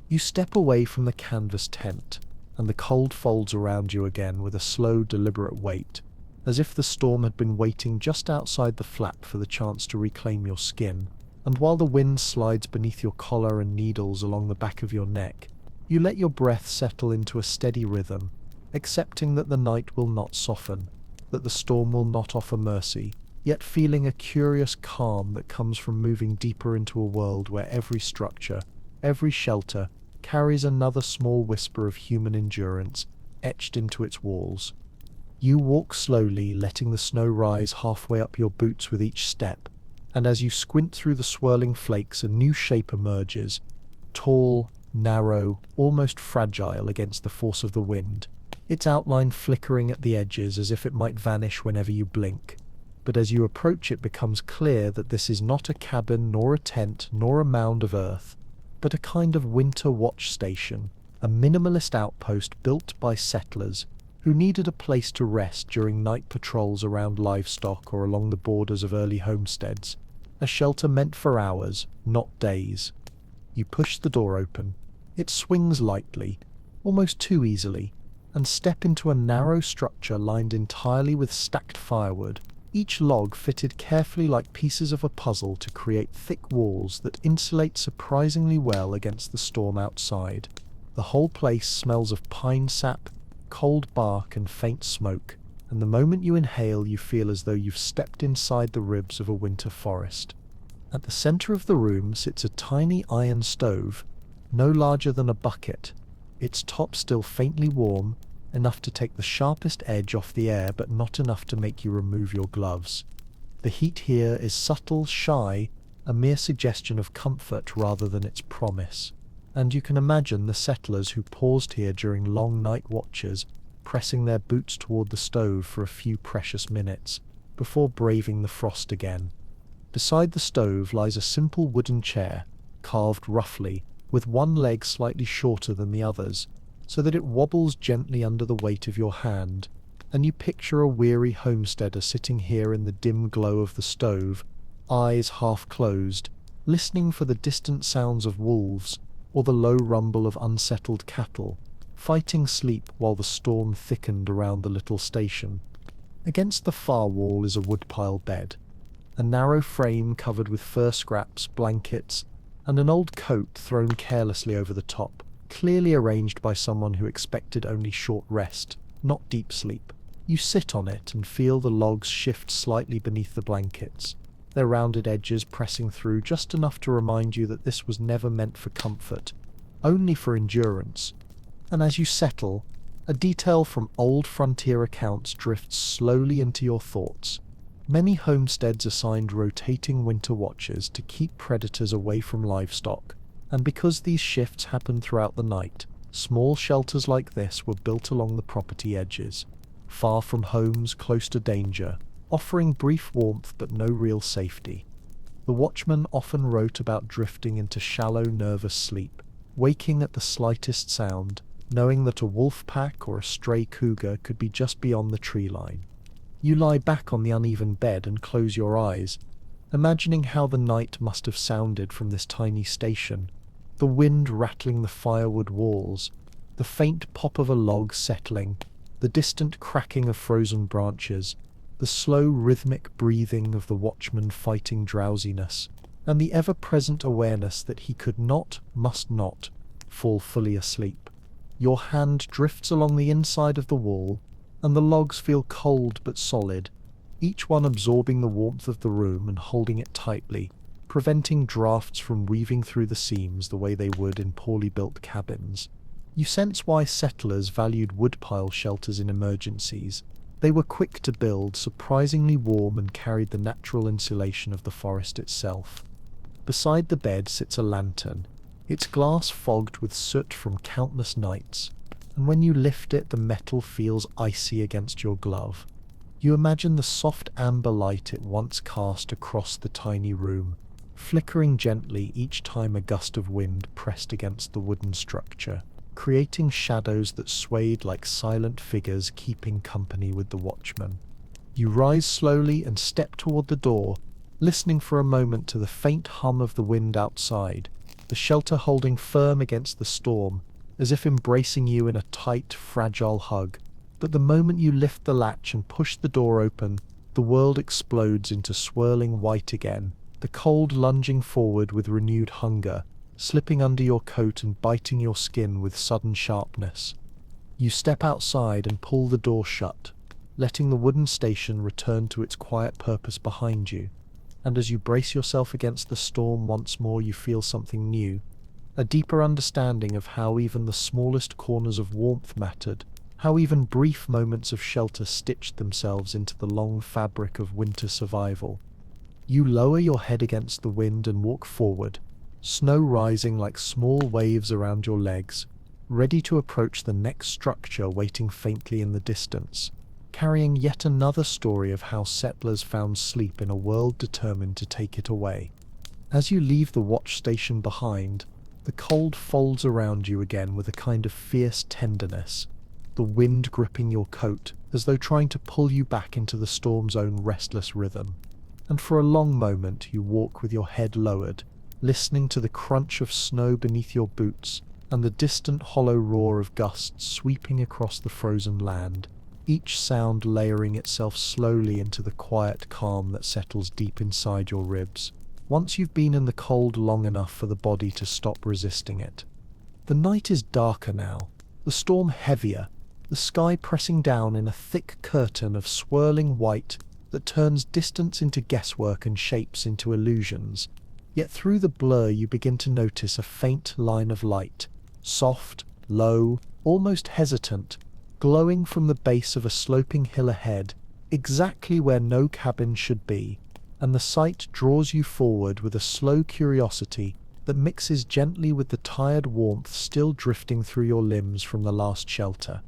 You step away from the canvas tent, and the cold folds around you again with a slow, deliberate weight, as if the storm had been waiting just outside the flap for the chance to reclaim your skin. And while the wind slides beneath your collar and needles along the back of your neck, you let your breath settle into a steady rhythm, accepting that the night will not soften, that the storm will not offer mercy, yet feeling a curious calm that comes from moving deeper into a world where every structure, every shelter, carries another small whisper of human endurance etched into its walls. You walk slowly, letting the snow rise halfway up your boots with each step, and as you squint through the swirling flakes, a new shape emerges, tall, narrow, almost fragile against the force of the wind, its outline flickering at the edges as if it might vanish whenever you blink. But as you approach, it becomes clear that this is not a cabin, nor a tent, nor a mound of earth, but a kind of winter watch station, a minimalist outpost built by settlers who needed a place to rest during night patrols around livestock or along the borders of early homesteads, a shelter meant for hours, not days. You push the door open. It swings lightly, almost too easily, and step into a narrow structure lined entirely with stacked firewood, each log fitted carefully like pieces of a puzzle to create thick walls that insulate surprisingly well against the storm outside. The whole place smells of pine sap, cold bark, and faint smoke, and the moment you inhale, you feel as though you've stepped inside the ribs of a winter forest. At the center of the room sits a tiny iron stove, no larger than a bucket, its top still faintly warm, enough to take the sharpest edge off the air but not enough to make you remove your gloves. The heat here is subtle, shy, a mere suggestion of comfort rather than its promise, and you can imagine the settlers who paused here during long night watches, pressing their boots toward the stove for a few precious minutes, before braving the frost again. Beside the stove lies a simple wooden chair, carved roughly, with one leg slightly shorter than the others, so that it wobbles gently under the weight of your hand, and you picture a weary homesteader sitting here in the dim glow of the stove, eyes half closed, listening for the distant sounds of wolves or the low rumble of unsettled cattle, fighting sleep while the storm thickened around the little station. Against the far wall is a woodpile bed, a narrow frame covered with fur scraps, blankets, and an old coat thrown carelessly over the top, clearly arranged by someone who expected only short rest, not deep sleep. You sit on it and feel the logs shift slightly beneath the blankets, their rounded edges pressing through just enough to remind you that this was never meant for comfort, only for endurance. And as you settle, a detail from old frontier accounts drifts slowly into your thoughts. Many homesteads assigned rotating winter watches to keep predators away from livestock, and because these shifts happened throughout the night, small shelters like this were built along the property edges, far from homes, close to danger, offering brief warmth but no real safety. The watchman often wrote about drifting into shallow, nervous sleep, waking at the slightest sound, knowing that a wolf pack or a stray cougar could be just beyond the tree line. You lie back on the uneven bed and close your eyes, imagining how the night must have sounded from this tiny station, the wind rattling the firewood walls, the faint pop of a log settling, the distant cracking of frozen branches, the slow rhythmic breathing of the watchman fighting drowsiness, and the ever-present awareness that he could not, must not, fall fully asleep. Your hand drifts along the inside of the wall, and the logs feel cold but solid, each one absorbing the warmth of the room and holding it tightly, preventing drafts from weaving through the seams the way they would in poorly built cabins. You sense why settlers valued woodpile shelters in emergencies. They were quick to build, surprisingly warm, and carried the natural insulation of the forest itself. Beside the bed sits a lantern, its glass fogged with soot from countless nights, and when you lift it, the metal feels icy against your glove. You imagine the soft amber light it once cast across the tiny room, flickering gently each time a gust of wind pressed against the wooden structure, creating shadows that swayed like silent figures keeping company with the watchman. You rise slowly and step toward the door, listening for a moment to the faint hum of the wind outside, the shelter holding firm against the storm, as if embracing you in a tight, fragile hug. But the moment you lift the latch and push the door open, the world explodes into swirling white again, the cold lunging forward with renewed hunger, slipping under your coat and biting your skin with sudden sharpness. You step outside and pull the door shut, letting the wooden station return to its quiet purpose behind you. And as you brace yourself against the storm once more, you feel something new, a deeper understanding of how even the smallest corners of warmth mattered, how even brief moments of shelter stitched themselves into the long fabric of winter survival. You lower your head against the wind and walk forward, snow rising like small waves around your legs, ready to approach the next structure waiting faintly in the distance, carrying yet another story of how settlers found sleep in a world determined to take it away. As you leave the watch station behind, the cold folds around you again with a kind of fierce tenderness, the wind gripping your coat as though trying to pull you back into the storm's own restless rhythm. And for a long moment you walk with your head lowered, listening to the crunch of snow beneath your boots and the distant hollow roar of gusts sweeping across the frozen land, each sound layering itself slowly into the quiet calm that settles deep inside your ribs, once you've been in the cold long enough for the body to stop resisting it. The night is darker now, the storm heavier, the sky pressing down in a thick curtain of swirling white that turns distance into guesswork and shapes into illusions. Yet through the blur you begin to notice a faint line of light, soft, low, almost hesitant, glowing from the base of a sloping hill ahead, exactly where no cabin should be, and the sight draws you forward with a slow curiosity that mixes gently with the tired warmth still drifting through your limbs from the last shelter.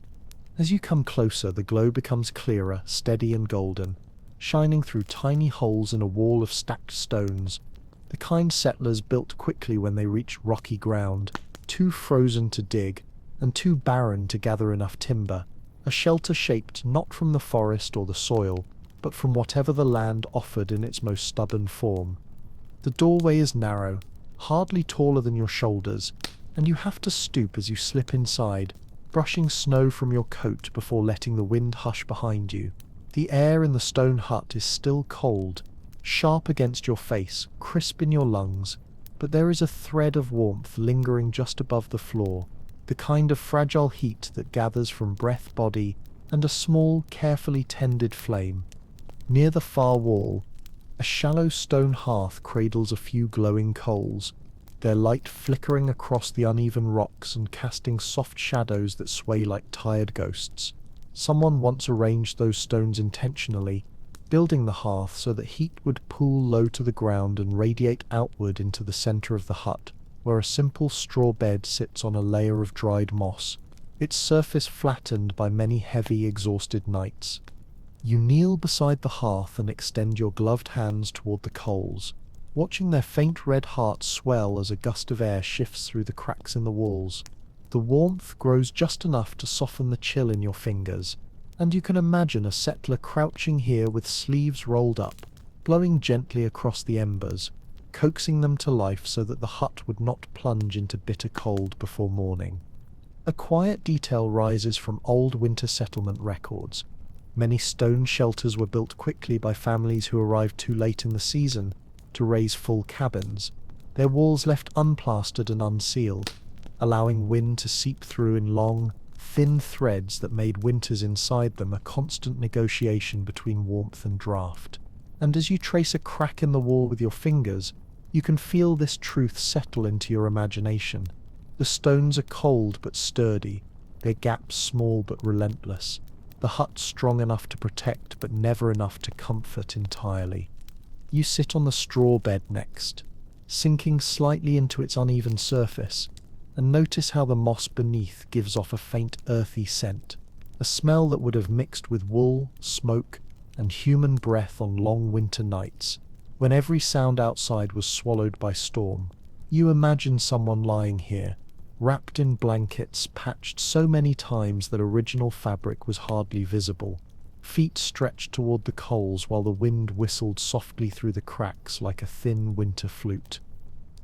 As you come closer, the glow becomes clearer, steady and golden, shining through tiny holes in a wall of stacked stones, the kind settlers built quickly when they reached rocky ground, too frozen to dig, and too barren to gather enough timber, a shelter shaped not from the forest or the soil, but from whatever the land offered in its most stubborn form. The doorway is narrow, hardly taller than your shoulders, and you have to stoop as you slip inside, brushing snow from your coat before letting the wind hush behind you. The air in the stone hut is still cold, sharp against your face, crisp in your lungs, but there is a thread of warmth lingering just above the floor, the kind of fragile heat that gathers from breath, body, and a small, carefully tended flame. Near the far wall, a shallow stone hearth cradles a few glowing coals, their light flickering across the uneven rocks and casting soft shadows that sway like tired ghosts. Someone once arranged those stones intentionally, building the hearth so that heat would pool low to the ground and radiate outward into the center of the hut, where a simple straw bed sits on a layer of dried moss, its surface flattened by many heavy, exhausted nights. You kneel beside the hearth and extend your gloved hands toward the coals, watching their faint red hearts swell as a gust of air shifts through the cracks in the walls. The warmth grows just enough to soften the chill in your fingers, and you can imagine a settler crouching here with sleeves rolled up, blowing gently across the embers, coaxing them to life so that the hut would not plunge into bitter cold before morning. A quiet detail rises from old winter settlement records. Many stone shelters were built quickly by families who arrived too late in the season to raise full cabins, their walls left unplastered and unsealed, allowing wind to seep through in long, thin threads that made winters inside them a constant negotiation between warmth and draught. And as you trace a crack in the wall with your fingers, you can feel this truth settle into your imagination. The stones are cold but sturdy, their gaps small but relentless, the hut strong enough to protect but never enough to comfort entirely. You sit on the straw bed next, sinking slightly into its uneven surface, and notice how the moss beneath gives off a faint earthy scent, a smell that would have mixed with wool, smoke, and human breath on long winter nights, when every sound outside was swallowed by storm. You imagine someone lying here, wrapped in blankets patched so many times that original fabric was hardly visible, feet stretched toward the coals while the wind whistled softly through the cracks like a thin winter flute.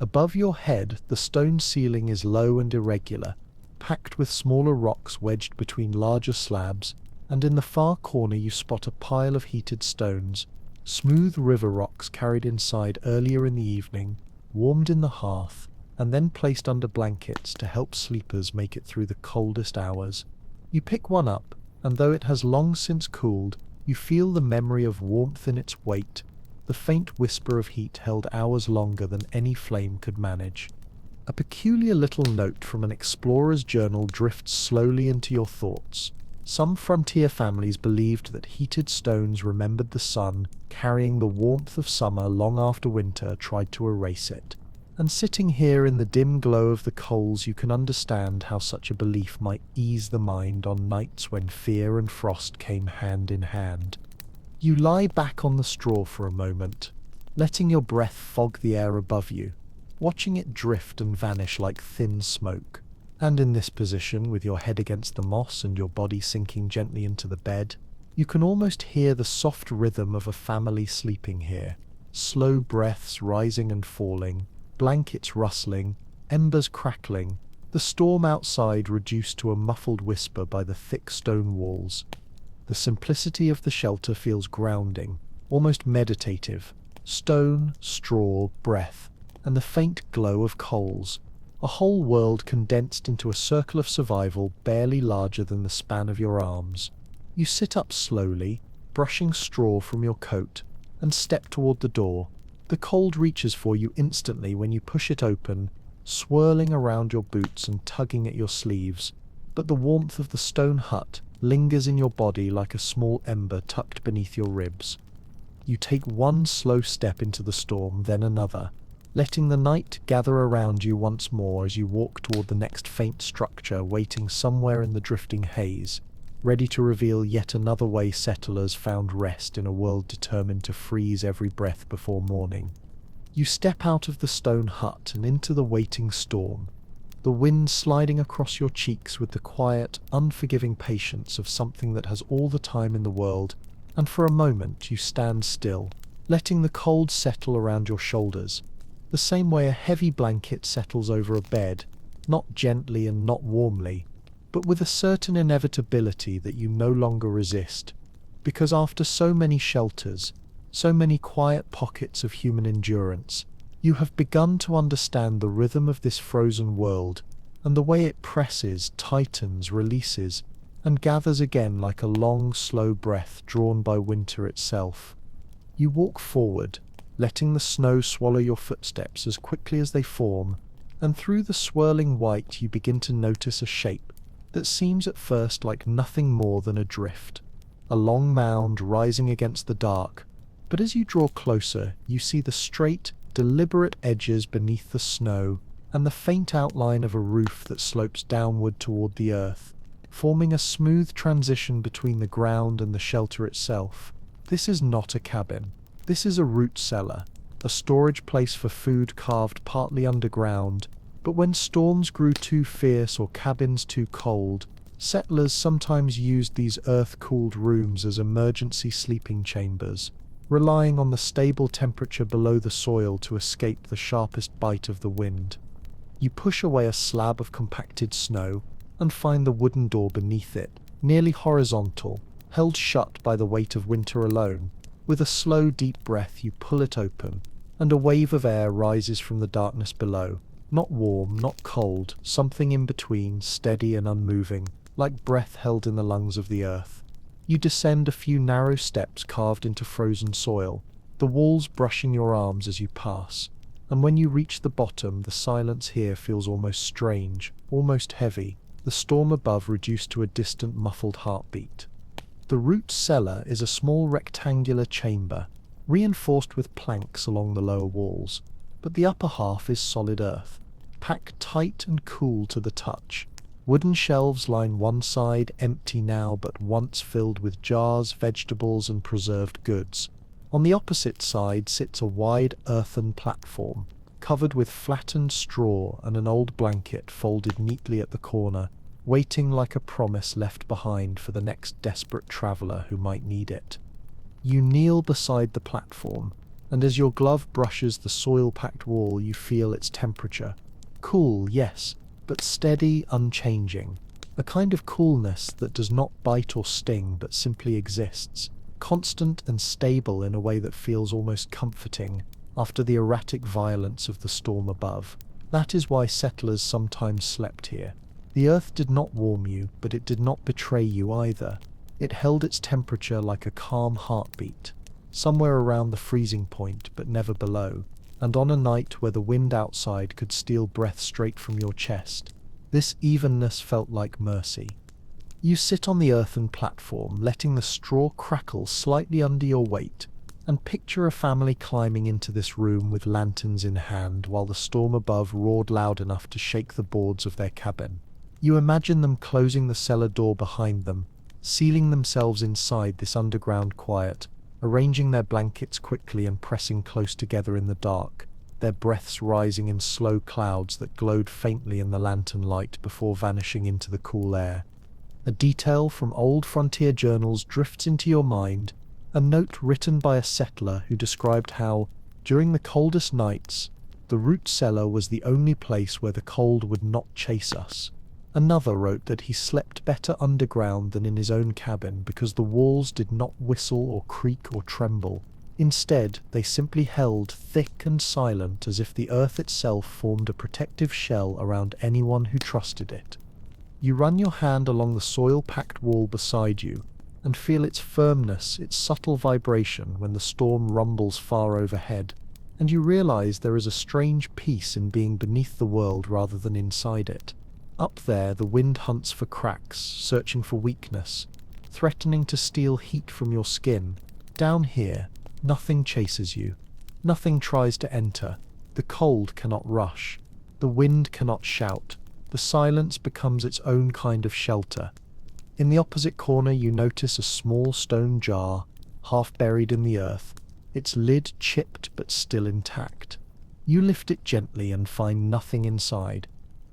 Above your head, the stone ceiling is low and irregular, packed with smaller rocks wedged between larger slabs, and in the far corner you spot a pile of heated stones, smooth river rocks carried inside earlier in the evening, warmed in the hearth, and then placed under blankets to help sleepers make it through the coldest hours. You pick one up, and though it has long since cooled, you feel the memory of warmth in its weight, the faint whisper of heat held hours longer than any flame could manage. A peculiar little note from an explorer's journal drifts slowly into your thoughts. Some frontier families believed that heated stones remembered the sun, carrying the warmth of summer long after winter tried to erase it. And sitting here in the dim glow of the coals, you can understand how such a belief might ease the mind on nights when fear and frost came hand in hand. You lie back on the straw for a moment, letting your breath fog the air above you, watching it drift and vanish like thin smoke. And in this position, with your head against the moss and your body sinking gently into the bed, you can almost hear the soft rhythm of a family sleeping here, slow breaths rising and falling, blankets rustling, embers crackling, the storm outside reduced to a muffled whisper by the thick stone walls. The simplicity of the shelter feels grounding, almost meditative. Stone, straw, breath, and the faint glow of coals. A whole world condensed into a circle of survival barely larger than the span of your arms. You sit up slowly, brushing straw from your coat, and step toward the door. The cold reaches for you instantly when you push it open, swirling around your boots and tugging at your sleeves. But the warmth of the stone hut lingers in your body like a small ember tucked beneath your ribs. You take one slow step into the storm, then another, letting the night gather around you once more as you walk toward the next faint structure waiting somewhere in the drifting haze, ready to reveal yet another way settlers found rest in a world determined to freeze every breath before morning. You step out of the stone hut and into the waiting storm, the wind sliding across your cheeks with the quiet, unforgiving patience of something that has all the time in the world, and for a moment you stand still, letting the cold settle around your shoulders, the same way a heavy blanket settles over a bed, not gently and not warmly, but with a certain inevitability that you no longer resist, because after so many shelters, so many quiet pockets of human endurance, you have begun to understand the rhythm of this frozen world, and the way it presses, tightens, releases, and gathers again like a long, slow breath drawn by winter itself. You walk forward, letting the snow swallow your footsteps as quickly as they form, and through the swirling white you begin to notice a shape that seems at first like nothing more than a drift, a long mound rising against the dark, but as you draw closer you see the straight, deliberate edges beneath the snow and the faint outline of a roof that slopes downward toward the earth, forming a smooth transition between the ground and the shelter itself. This is not a cabin. This is a root cellar, a storage place for food carved partly underground, but when storms grew too fierce or cabins too cold, settlers sometimes used these earth-cooled rooms as emergency sleeping chambers, relying on the stable temperature below the soil to escape the sharpest bite of the wind. You push away a slab of compacted snow and find the wooden door beneath it, nearly horizontal, held shut by the weight of winter alone. With a slow, deep breath you pull it open, and a wave of air rises from the darkness below. Not warm, not cold, something in between, steady and unmoving, like breath held in the lungs of the earth. You descend a few narrow steps carved into frozen soil, the walls brushing your arms as you pass, and when you reach the bottom, the silence here feels almost strange, almost heavy, the storm above reduced to a distant muffled heartbeat. The root cellar is a small rectangular chamber, reinforced with planks along the lower walls. but the upper half is solid earth, packed tight and cool to the touch. Wooden shelves line one side, empty now but once filled with jars, vegetables, and preserved goods. On the opposite side sits a wide earthen platform, covered with flattened straw and an old blanket folded neatly at the corner, waiting like a promise left behind for the next desperate traveller who might need it. You kneel beside the platform, and as your glove brushes the soil-packed wall you feel its temperature. Cool, yes, but steady, unchanging. A kind of coolness that does not bite or sting but simply exists, constant and stable in a way that feels almost comforting after the erratic violence of the storm above. That is why settlers sometimes slept here. The earth did not warm you, but it did not betray you either. It held its temperature like a calm heartbeat, somewhere around the freezing point but never below, and on a night where the wind outside could steal breath straight from your chest, this evenness felt like mercy. You sit on the earthen platform, letting the straw crackle slightly under your weight, and picture a family climbing into this room with lanterns in hand while the storm above roared loud enough to shake the boards of their cabin. You imagine them closing the cellar door behind them, sealing themselves inside this underground quiet, arranging their blankets quickly and pressing close together in the dark, their breaths rising in slow clouds that glowed faintly in the lantern light before vanishing into the cool air. A detail from old frontier journals drifts into your mind, a note written by a settler who described how, during the coldest nights, the root cellar was the only place where the cold would not chase us. Another wrote that he slept better underground than in his own cabin because the walls did not whistle or creak or tremble. Instead, they simply held thick and silent as if the earth itself formed a protective shell around anyone who trusted it. You run your hand along the soil-packed wall beside you and feel its firmness, its subtle vibration when the storm rumbles far overhead, and you realize there is a strange peace in being beneath the world rather than inside it. Up there, the wind hunts for cracks, searching for weakness, threatening to steal heat from your skin. Down here, nothing chases you. Nothing tries to enter. The cold cannot rush. The wind cannot shout. The silence becomes its own kind of shelter. In the opposite corner you notice a small stone jar, half buried in the earth, its lid chipped but still intact. You lift it gently and find nothing inside,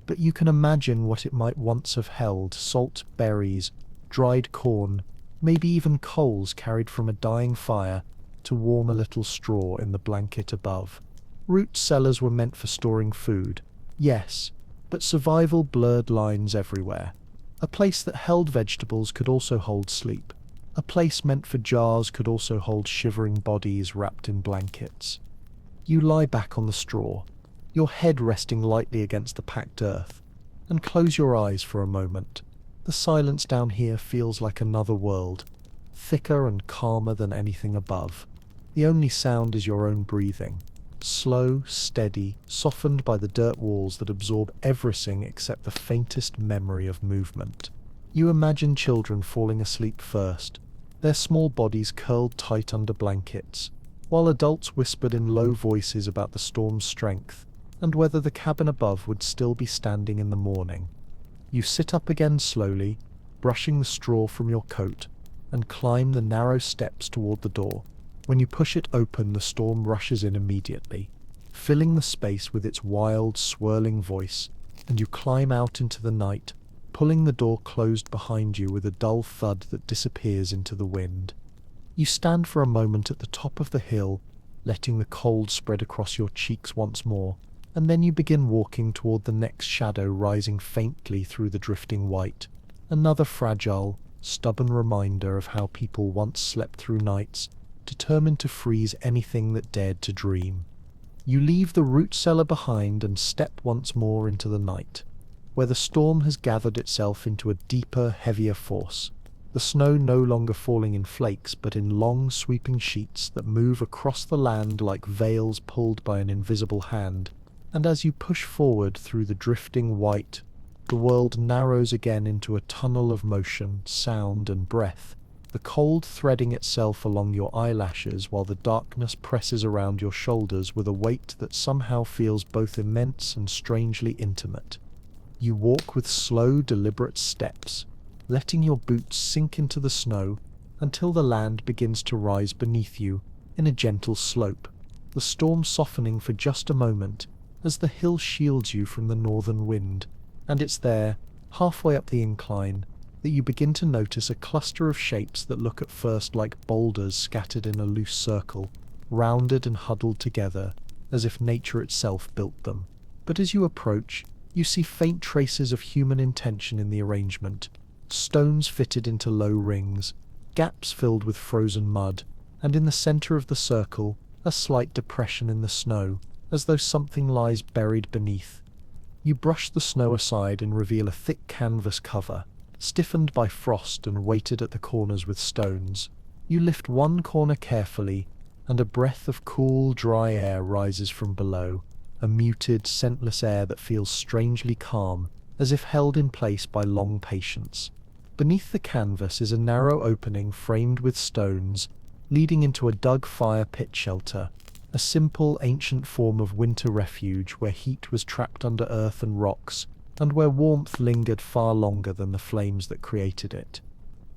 but you can imagine what it might once have held: salt, berries, dried corn, maybe even coals carried from a dying fire to warm a little straw in the blanket above. Root cellars were meant for storing food, yes, but survival blurred lines everywhere. A place that held vegetables could also hold sleep. A place meant for jars could also hold shivering bodies wrapped in blankets. You lie back on the straw, your head resting lightly against the packed earth, and close your eyes for a moment. The silence down here feels like another world, thicker and calmer than anything above. The only sound is your own breathing, slow, steady, softened by the dirt walls that absorb everything except the faintest memory of movement. You imagine children falling asleep first, their small bodies curled tight under blankets, while adults whispered in low voices about the storm's strength and whether the cabin above would still be standing in the morning. You sit up again slowly, brushing the straw from your coat, and climb the narrow steps toward the door. When you push it open, the storm rushes in immediately, filling the space with its wild, swirling voice, and you climb out into the night, pulling the door closed behind you with a dull thud that disappears into the wind. You stand for a moment at the top of the hill, letting the cold spread across your cheeks once more, and then you begin walking toward the next shadow rising faintly through the drifting white, another fragile, stubborn reminder of how people once slept through nights, determined to freeze anything that dared to dream. You leave the root cellar behind and step once more into the night, where the storm has gathered itself into a deeper, heavier force, the snow no longer falling in flakes but in long, sweeping sheets that move across the land like veils pulled by an invisible hand. And as you push forward through the drifting white, the world narrows again into a tunnel of motion, sound, and breath the cold threading itself along your eyelashes while the darkness presses around your shoulders with a weight that somehow feels both immense and strangely intimate. You walk with slow, deliberate steps, letting your boots sink into the snow until the land begins to rise beneath you in a gentle slope, the storm softening for just a moment as the hill shields you from the northern wind. And it's there, halfway up the incline, that you begin to notice a cluster of shapes that look at first like boulders scattered in a loose circle, rounded and huddled together, as if nature itself built them. But as you approach, you see faint traces of human intention in the arrangement, stones fitted into low rings, gaps filled with frozen mud, and in the center of the circle, a slight depression in the snow, as though something lies buried beneath. You brush the snow aside and reveal a thick canvas cover, stiffened by frost and weighted at the corners with stones. You lift one corner carefully, and a breath of cool, dry air rises from below, a muted, scentless air that feels strangely calm, as if held in place by long patience. Beneath the canvas is a narrow opening framed with stones, leading into a dug fire pit shelter, a simple, ancient form of winter refuge where heat was trapped under earth and rocks, and where warmth lingered far longer than the flames that created it.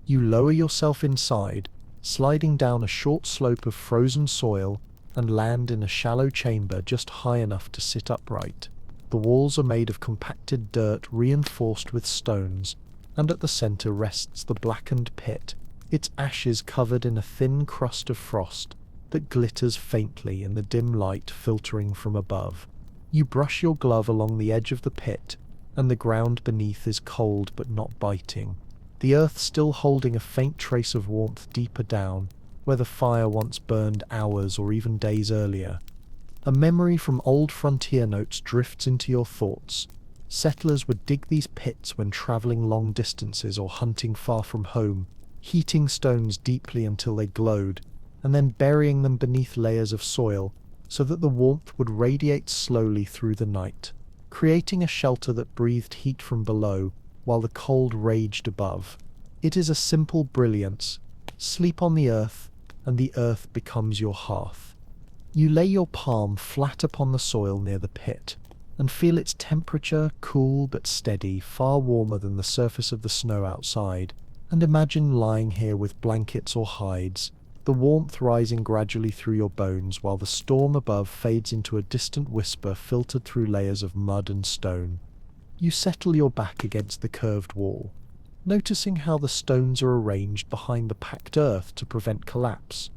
You lower yourself inside, sliding down a short slope of frozen soil, and land in a shallow chamber just high enough to sit upright. The walls are made of compacted dirt reinforced with stones, and at the center rests the blackened pit, its ashes covered in a thin crust of frost that glitters faintly in the dim light filtering from above. You brush your glove along the edge of the pit, and the ground beneath is cold but not biting, the earth still holding a faint trace of warmth deeper down, where the fire once burned hours or even days earlier. A memory from old frontier notes drifts into your thoughts. Settlers would dig these pits when traveling long distances or hunting far from home, heating stones deeply until they glowed, and then burying them beneath layers of soil so that the warmth would radiate slowly through the night, creating a shelter that breathed heat from below while the cold raged above. It is a simple brilliance. Sleep on the earth, and the earth becomes your hearth. You lay your palm flat upon the soil near the pit, and feel its temperature, cool but steady, far warmer than the surface of the snow outside, and imagine lying here with blankets or hides, the warmth rising gradually through your bones while the storm above fades into a distant whisper filtered through layers of mud and stone. You settle your back against the curved wall, noticing how the stones are arranged behind the packed earth to prevent collapse.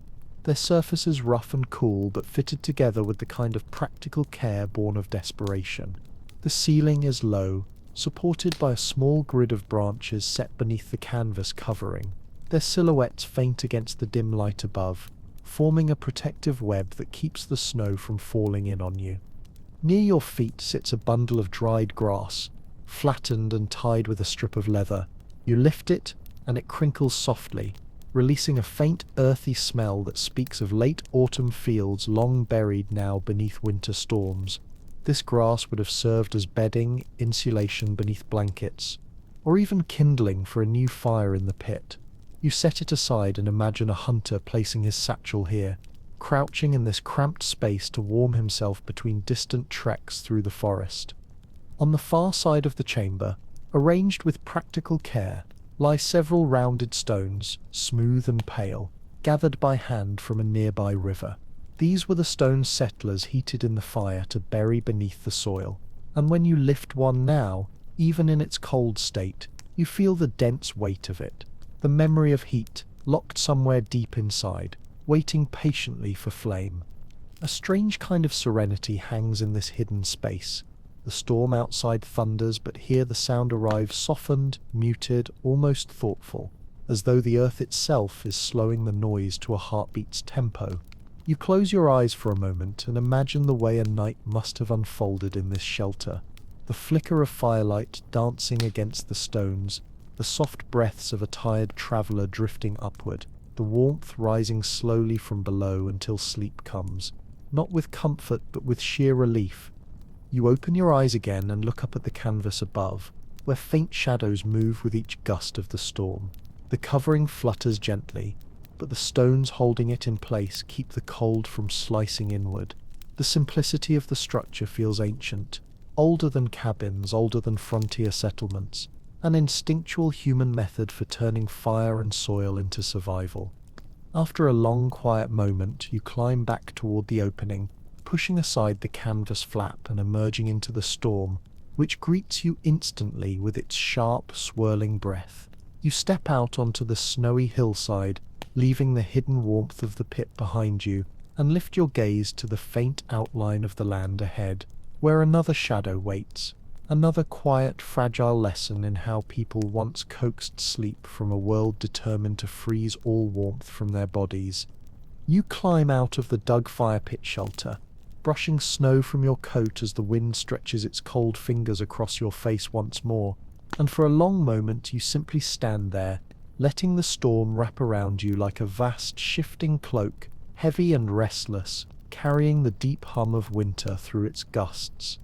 Their surfaces rough and cool but fitted together with the kind of practical care born of desperation. The ceiling is low, supported by a small grid of branches set beneath the canvas covering, their silhouettes faint against the dim light above, forming a protective web that keeps the snow from falling in on you. Near your feet sits a bundle of dried grass, flattened and tied with a strip of leather. You lift it, and it crinkles softly, releasing a faint earthy smell that speaks of late autumn fields long buried now beneath winter storms. This grass would have served as bedding, insulation beneath blankets, or even kindling for a new fire in the pit. You set it aside and imagine a hunter placing his satchel here, crouching in this cramped space to warm himself between distant treks through the forest. On the far side of the chamber, arranged with practical care, lie several rounded stones, smooth and pale, gathered by hand from a nearby river. These were the stone settlers heated in the fire to bury beneath the soil, and when you lift one now, even in its cold state, you feel the dense weight of it, the memory of heat, locked somewhere deep inside, waiting patiently for flame. A strange kind of serenity hangs in this hidden space. The storm outside thunders, but here the sound arrives softened, muted, almost thoughtful, as though the earth itself is slowing the noise to a heartbeat's tempo. You close your eyes for a moment and imagine the way a night must have unfolded in this shelter. The flicker of firelight dancing against the stones, the soft breaths of a tired traveller drifting upward, the warmth rising slowly from below until sleep comes, not with comfort but with sheer relief. You open your eyes again and look up at the canvas above, where faint shadows move with each gust of the storm. The covering flutters gently, but the stones holding it in place keep the cold from slicing inward. The simplicity of the structure feels ancient, older than cabins, older than frontier settlements, an instinctual human method for turning fire and soil into survival. After a long, quiet moment, you climb back toward the opening, pushing aside the canvas flap and emerging into the storm, which greets you instantly with its sharp, swirling breath. You step out onto the snowy hillside, leaving the hidden warmth of the pit behind you, and lift your gaze to the faint outline of the land ahead, where another shadow waits, another quiet, fragile lesson in how people once coaxed sleep from a world determined to freeze all warmth from their bodies. You climb out of the dug fire pit shelter, brushing snow from your coat as the wind stretches its cold fingers across your face once more, and for a long moment you simply stand there, letting the storm wrap around you like a vast, shifting cloak, heavy and restless, carrying the deep hum of winter through its gusts.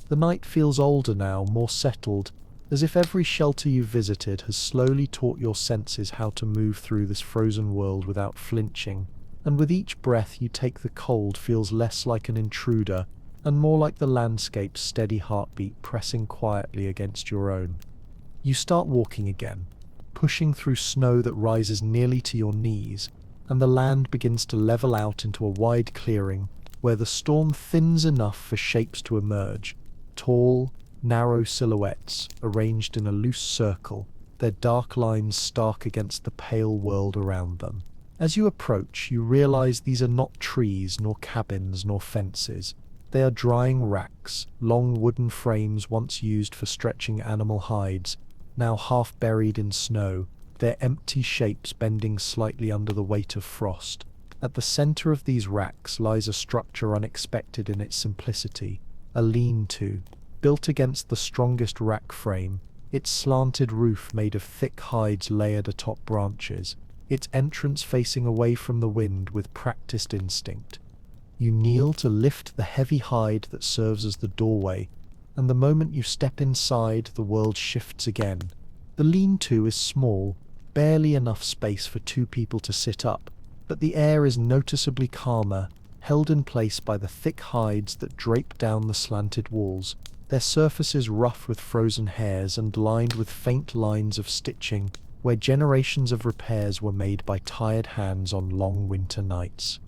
The night feels older now, more settled, as if every shelter you visited has slowly taught your senses how to move through this frozen world without flinching, and with each breath you take the cold feels less like an intruder and more like the landscape's steady heartbeat pressing quietly against your own. You start walking again, pushing through snow that rises nearly to your knees, and the land begins to level out into a wide clearing where the storm thins enough for shapes to emerge, tall, narrow silhouettes arranged in a loose circle, their dark lines stark against the pale world around them. As you approach, you realize these are not trees, nor cabins, nor fences. They are drying racks, long wooden frames once used for stretching animal hides, now half buried in snow, their empty shapes bending slightly under the weight of frost. At the center of these racks lies a structure unexpected in its simplicity, a lean-to, built against the strongest rack frame, its slanted roof made of thick hides layered atop branches, its entrance facing away from the wind with practiced instinct. You kneel to lift the heavy hide that serves as the doorway, and the moment you step inside, the world shifts again. The lean-to is small, barely enough space for two people to sit up, but the air is noticeably calmer, held in place by the thick hides that drape down the slanted walls, their surfaces rough with frozen hairs and lined with faint lines of stitching, where generations of repairs were made by tired hands on long winter nights.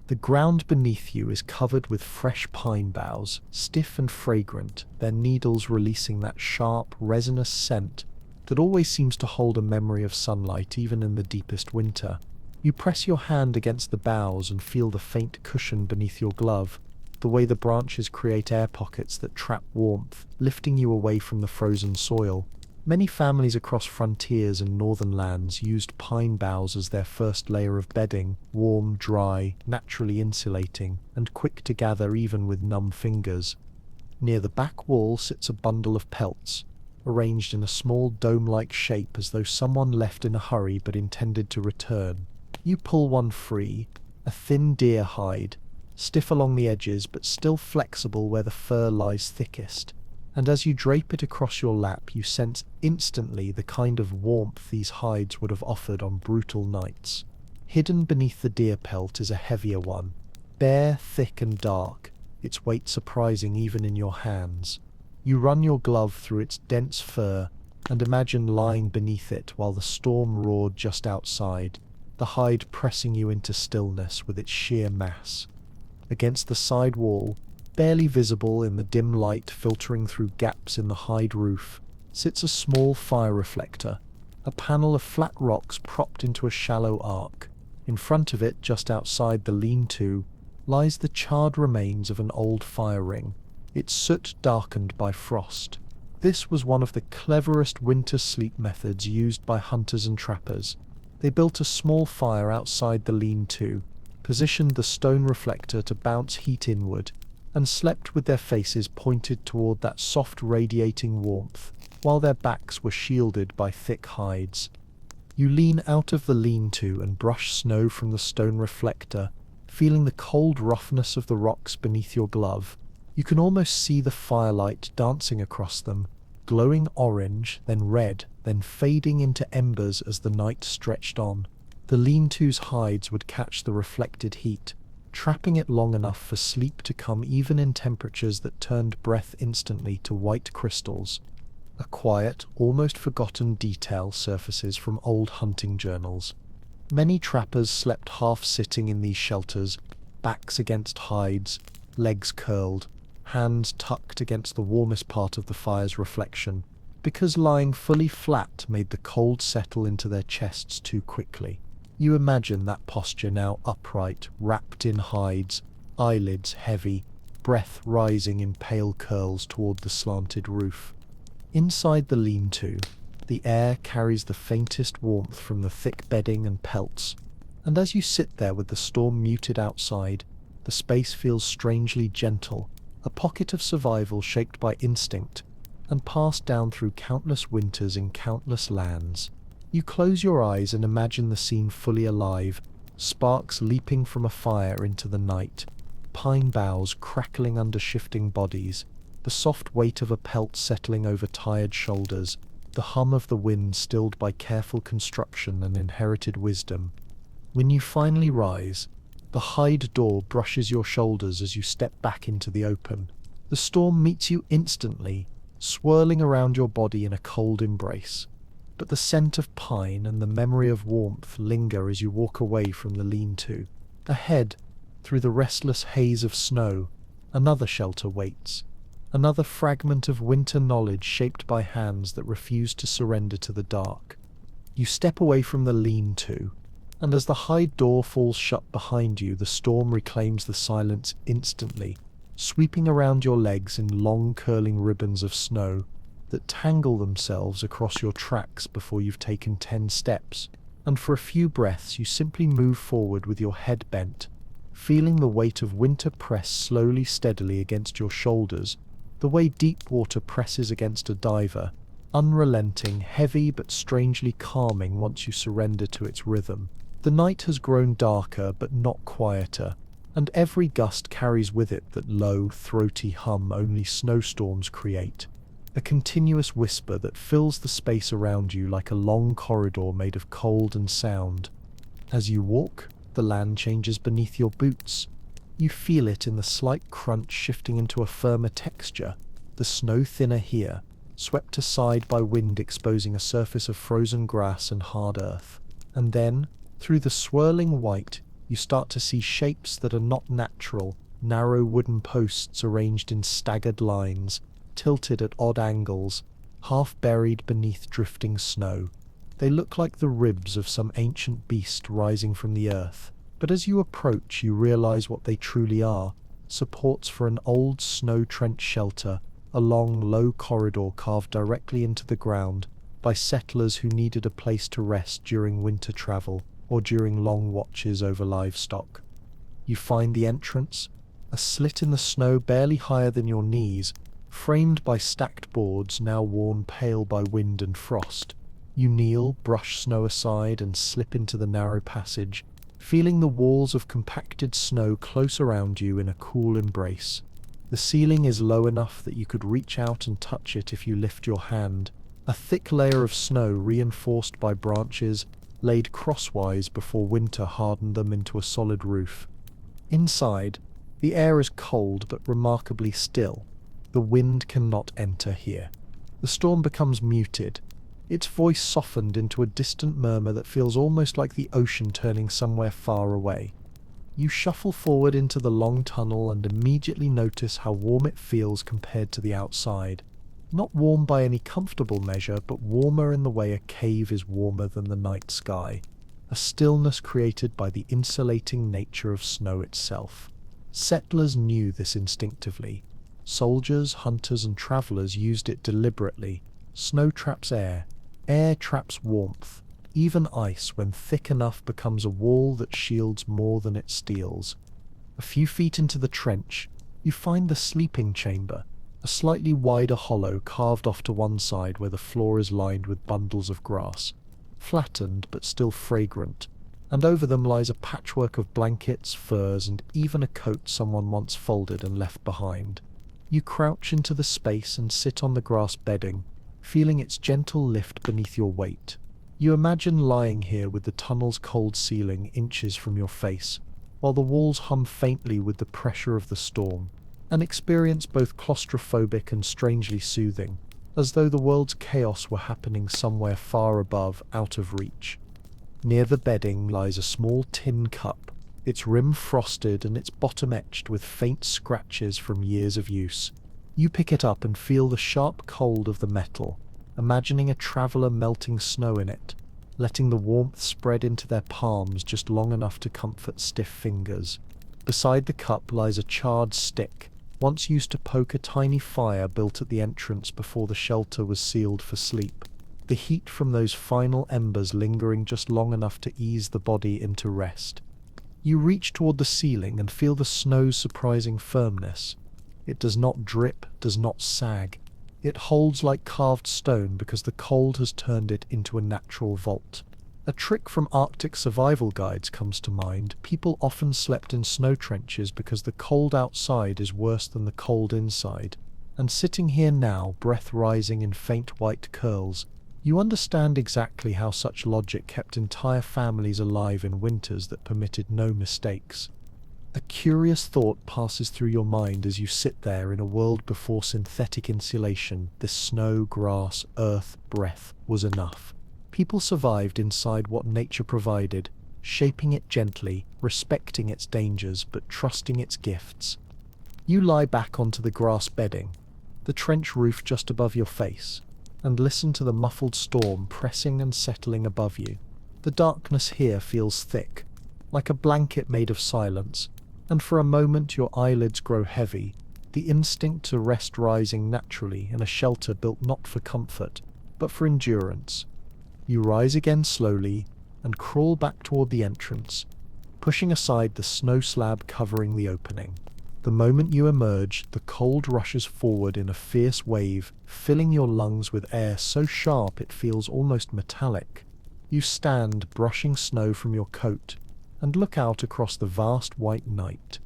The ground beneath you is covered with fresh pine boughs, stiff and fragrant, their needles releasing that sharp, resinous scent that always seems to hold a memory of sunlight even in the deepest winter. You press your hand against the boughs and feel the faint cushion beneath your glove, the way the branches create air pockets that trap warmth, lifting you away from the frozen soil. Many families across frontiers and northern lands used pine boughs as their first layer of bedding, warm, dry, naturally insulating, and quick to gather even with numb fingers. Near the back wall sits a bundle of pelts, arranged in a small dome-like shape as though someone left in a hurry but intended to return. You pull one free, a thin deer hide, stiff along the edges but still flexible where the fur lies thickest. And as you drape it across your lap, you sense instantly the kind of warmth these hides would have offered on brutal nights. Hidden beneath the deer pelt is a heavier one, bare, thick and dark, its weight surprising even in your hands. You run your glove through its dense fur and imagine lying beneath it while the storm roared just outside, the hide pressing you into stillness with its sheer mass. Against the side wall, barely visible in the dim light filtering through gaps in the hide roof, sits a small fire reflector, a panel of flat rocks propped into a shallow arc. In front of it, just outside the lean-to, lies the charred remains of an old fire ring, its soot darkened by frost. This was one of the cleverest winter sleep methods used by hunters and trappers. They built a small fire outside the lean-to, positioned the stone reflector to bounce heat inward, and slept with their faces pointed toward that soft radiating warmth, while their backs were shielded by thick hides. You lean out of the lean-to and brush snow from the stone reflector, feeling the cold roughness of the rocks beneath your glove. You can almost see the firelight dancing across them, glowing orange, then red, then fading into embers as the night stretched on. The lean-to's hides would catch the reflected heat, trapping it long enough for sleep to come even in temperatures that turned breath instantly to white crystals. A quiet, almost forgotten detail surfaces from old hunting journals. Many trappers slept half-sitting in these shelters, backs against hides, legs curled, hands tucked against the warmest part of the fire's reflection, because lying fully flat made the cold settle into their chests too quickly. You imagine that posture now upright, wrapped in hides, eyelids heavy, breath rising in pale curls toward the slanted roof. Inside the lean-to, the air carries the faintest warmth from the thick bedding and pelts, and as you sit there with the storm muted outside, the space feels strangely gentle, a pocket of survival shaped by instinct, and passed down through countless winters in countless lands. You close your eyes and imagine the scene fully alive, sparks leaping from a fire into the night, pine boughs crackling under shifting bodies, the soft weight of a pelt settling over tired shoulders, the hum of the wind stilled by careful construction and inherited wisdom. When you finally rise, the hide door brushes your shoulders as you step back into the open. The storm meets you instantly, swirling around your body in a cold embrace. But the scent of pine and the memory of warmth linger as you walk away from the lean-to. Ahead, through the restless haze of snow, another shelter waits. Another fragment of winter knowledge shaped by hands that refuse to surrender to the dark. You step away from the lean-to, and as the hide door falls shut behind you, the storm reclaims the silence instantly, sweeping around your legs in long curling ribbons of snow that tangle themselves across your tracks before you've taken 10 steps, and for a few breaths you simply move forward with your head bent, feeling the weight of winter press slowly steadily against your shoulders, the way deep water presses against a diver, unrelenting, heavy but strangely calming once you surrender to its rhythm. The night has grown darker but not quieter, and every gust carries with it that low, throaty hum only snowstorms create. A continuous whisper that fills the space around you like a long corridor made of cold and sound. As you walk, the land changes beneath your boots. You feel it in the slight crunch shifting into a firmer texture, the snow thinner here, swept aside by wind exposing a surface of frozen grass and hard earth. And then, through the swirling white, you start to see shapes that are not natural, narrow wooden posts arranged in staggered lines, tilted at odd angles, half buried beneath drifting snow. They look like the ribs of some ancient beast rising from the earth, but as you approach you realize what they truly are, supports for an old snow-trench shelter, a long, low corridor carved directly into the ground by settlers who needed a place to rest during winter travel or during long watches over livestock. You find the entrance, a slit in the snow barely higher than your knees, framed by stacked boards now worn pale by wind and frost. You kneel, brush snow aside, and slip into the narrow passage, feeling the walls of compacted snow close around you in a cool embrace. The ceiling is low enough that you could reach out and touch it if you lift your hand, a thick layer of snow reinforced by branches laid crosswise before winter hardened them into a solid roof. Inside, the air is cold but remarkably still. The wind cannot enter here. The storm becomes muted, its voice softened into a distant murmur that feels almost like the ocean turning somewhere far away. You shuffle forward into the long tunnel and immediately notice how warm it feels compared to the outside. Not warm by any comfortable measure, but warmer in the way a cave is warmer than the night sky. A stillness created by the insulating nature of snow itself. Settlers knew this instinctively. Soldiers, hunters, and travelers used it deliberately. Snow traps air. Air traps warmth. Even ice, when thick enough, becomes a wall that shields more than it steals. A few feet into the trench, you find the sleeping chamber, a slightly wider hollow carved off to one side where the floor is lined with bundles of grass, flattened but still fragrant, and over them lies a patchwork of blankets, furs, and even a coat someone once folded and left behind. You crouch into the space and sit on the grass bedding, feeling its gentle lift beneath your weight. You imagine lying here with the tunnel's cold ceiling inches from your face, while the walls hum faintly with the pressure of the storm, an experience both claustrophobic and strangely soothing, as though the world's chaos were happening somewhere far above, out of reach. Near the bedding lies a small tin cup, its rim frosted and its bottom etched with faint scratches from years of use. You pick it up and feel the sharp cold of the metal, imagining a traveler melting snow in it, letting the warmth spread into their palms just long enough to comfort stiff fingers. Beside the cup lies a charred stick, once used to poke a tiny fire built at the entrance before the shelter was sealed for sleep, the heat from those final embers lingering just long enough to ease the body into rest. You reach toward the ceiling and feel the snow's surprising firmness. It does not drip, does not sag. It holds like carved stone because the cold has turned it into a natural vault. A trick from Arctic survival guides comes to mind. People often slept in snow trenches because the cold outside is worse than the cold inside. And sitting here now, breath rising in faint white curls, you understand exactly how such logic kept entire families alive in winters that permitted no mistakes. A curious thought passes through your mind as you sit there in a world before synthetic insulation. This snow, grass, earth, breath was enough. People survived inside what nature provided, shaping it gently, respecting its dangers, but trusting its gifts. You lie back onto the grass bedding, the trench roof just above your face, and listen to the muffled storm pressing and settling above you. The darkness here feels thick, like a blanket made of silence, and for a moment your eyelids grow heavy, the instinct to rest rising naturally in a shelter built not for comfort, but for endurance. You rise again slowly and crawl back toward the entrance, pushing aside the snow slab covering the opening. The moment you emerge, the cold rushes forward in a fierce wave, filling your lungs with air so sharp it feels almost metallic. You stand, brushing snow from your coat, and look out across the vast white night.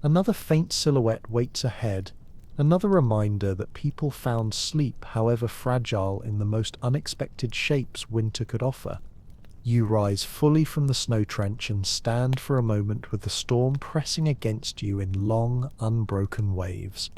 Another faint silhouette waits ahead, another reminder that people found sleep, however fragile, in the most unexpected shapes winter could offer. You rise fully from the snow trench and stand for a moment with the storm pressing against you in long, unbroken waves.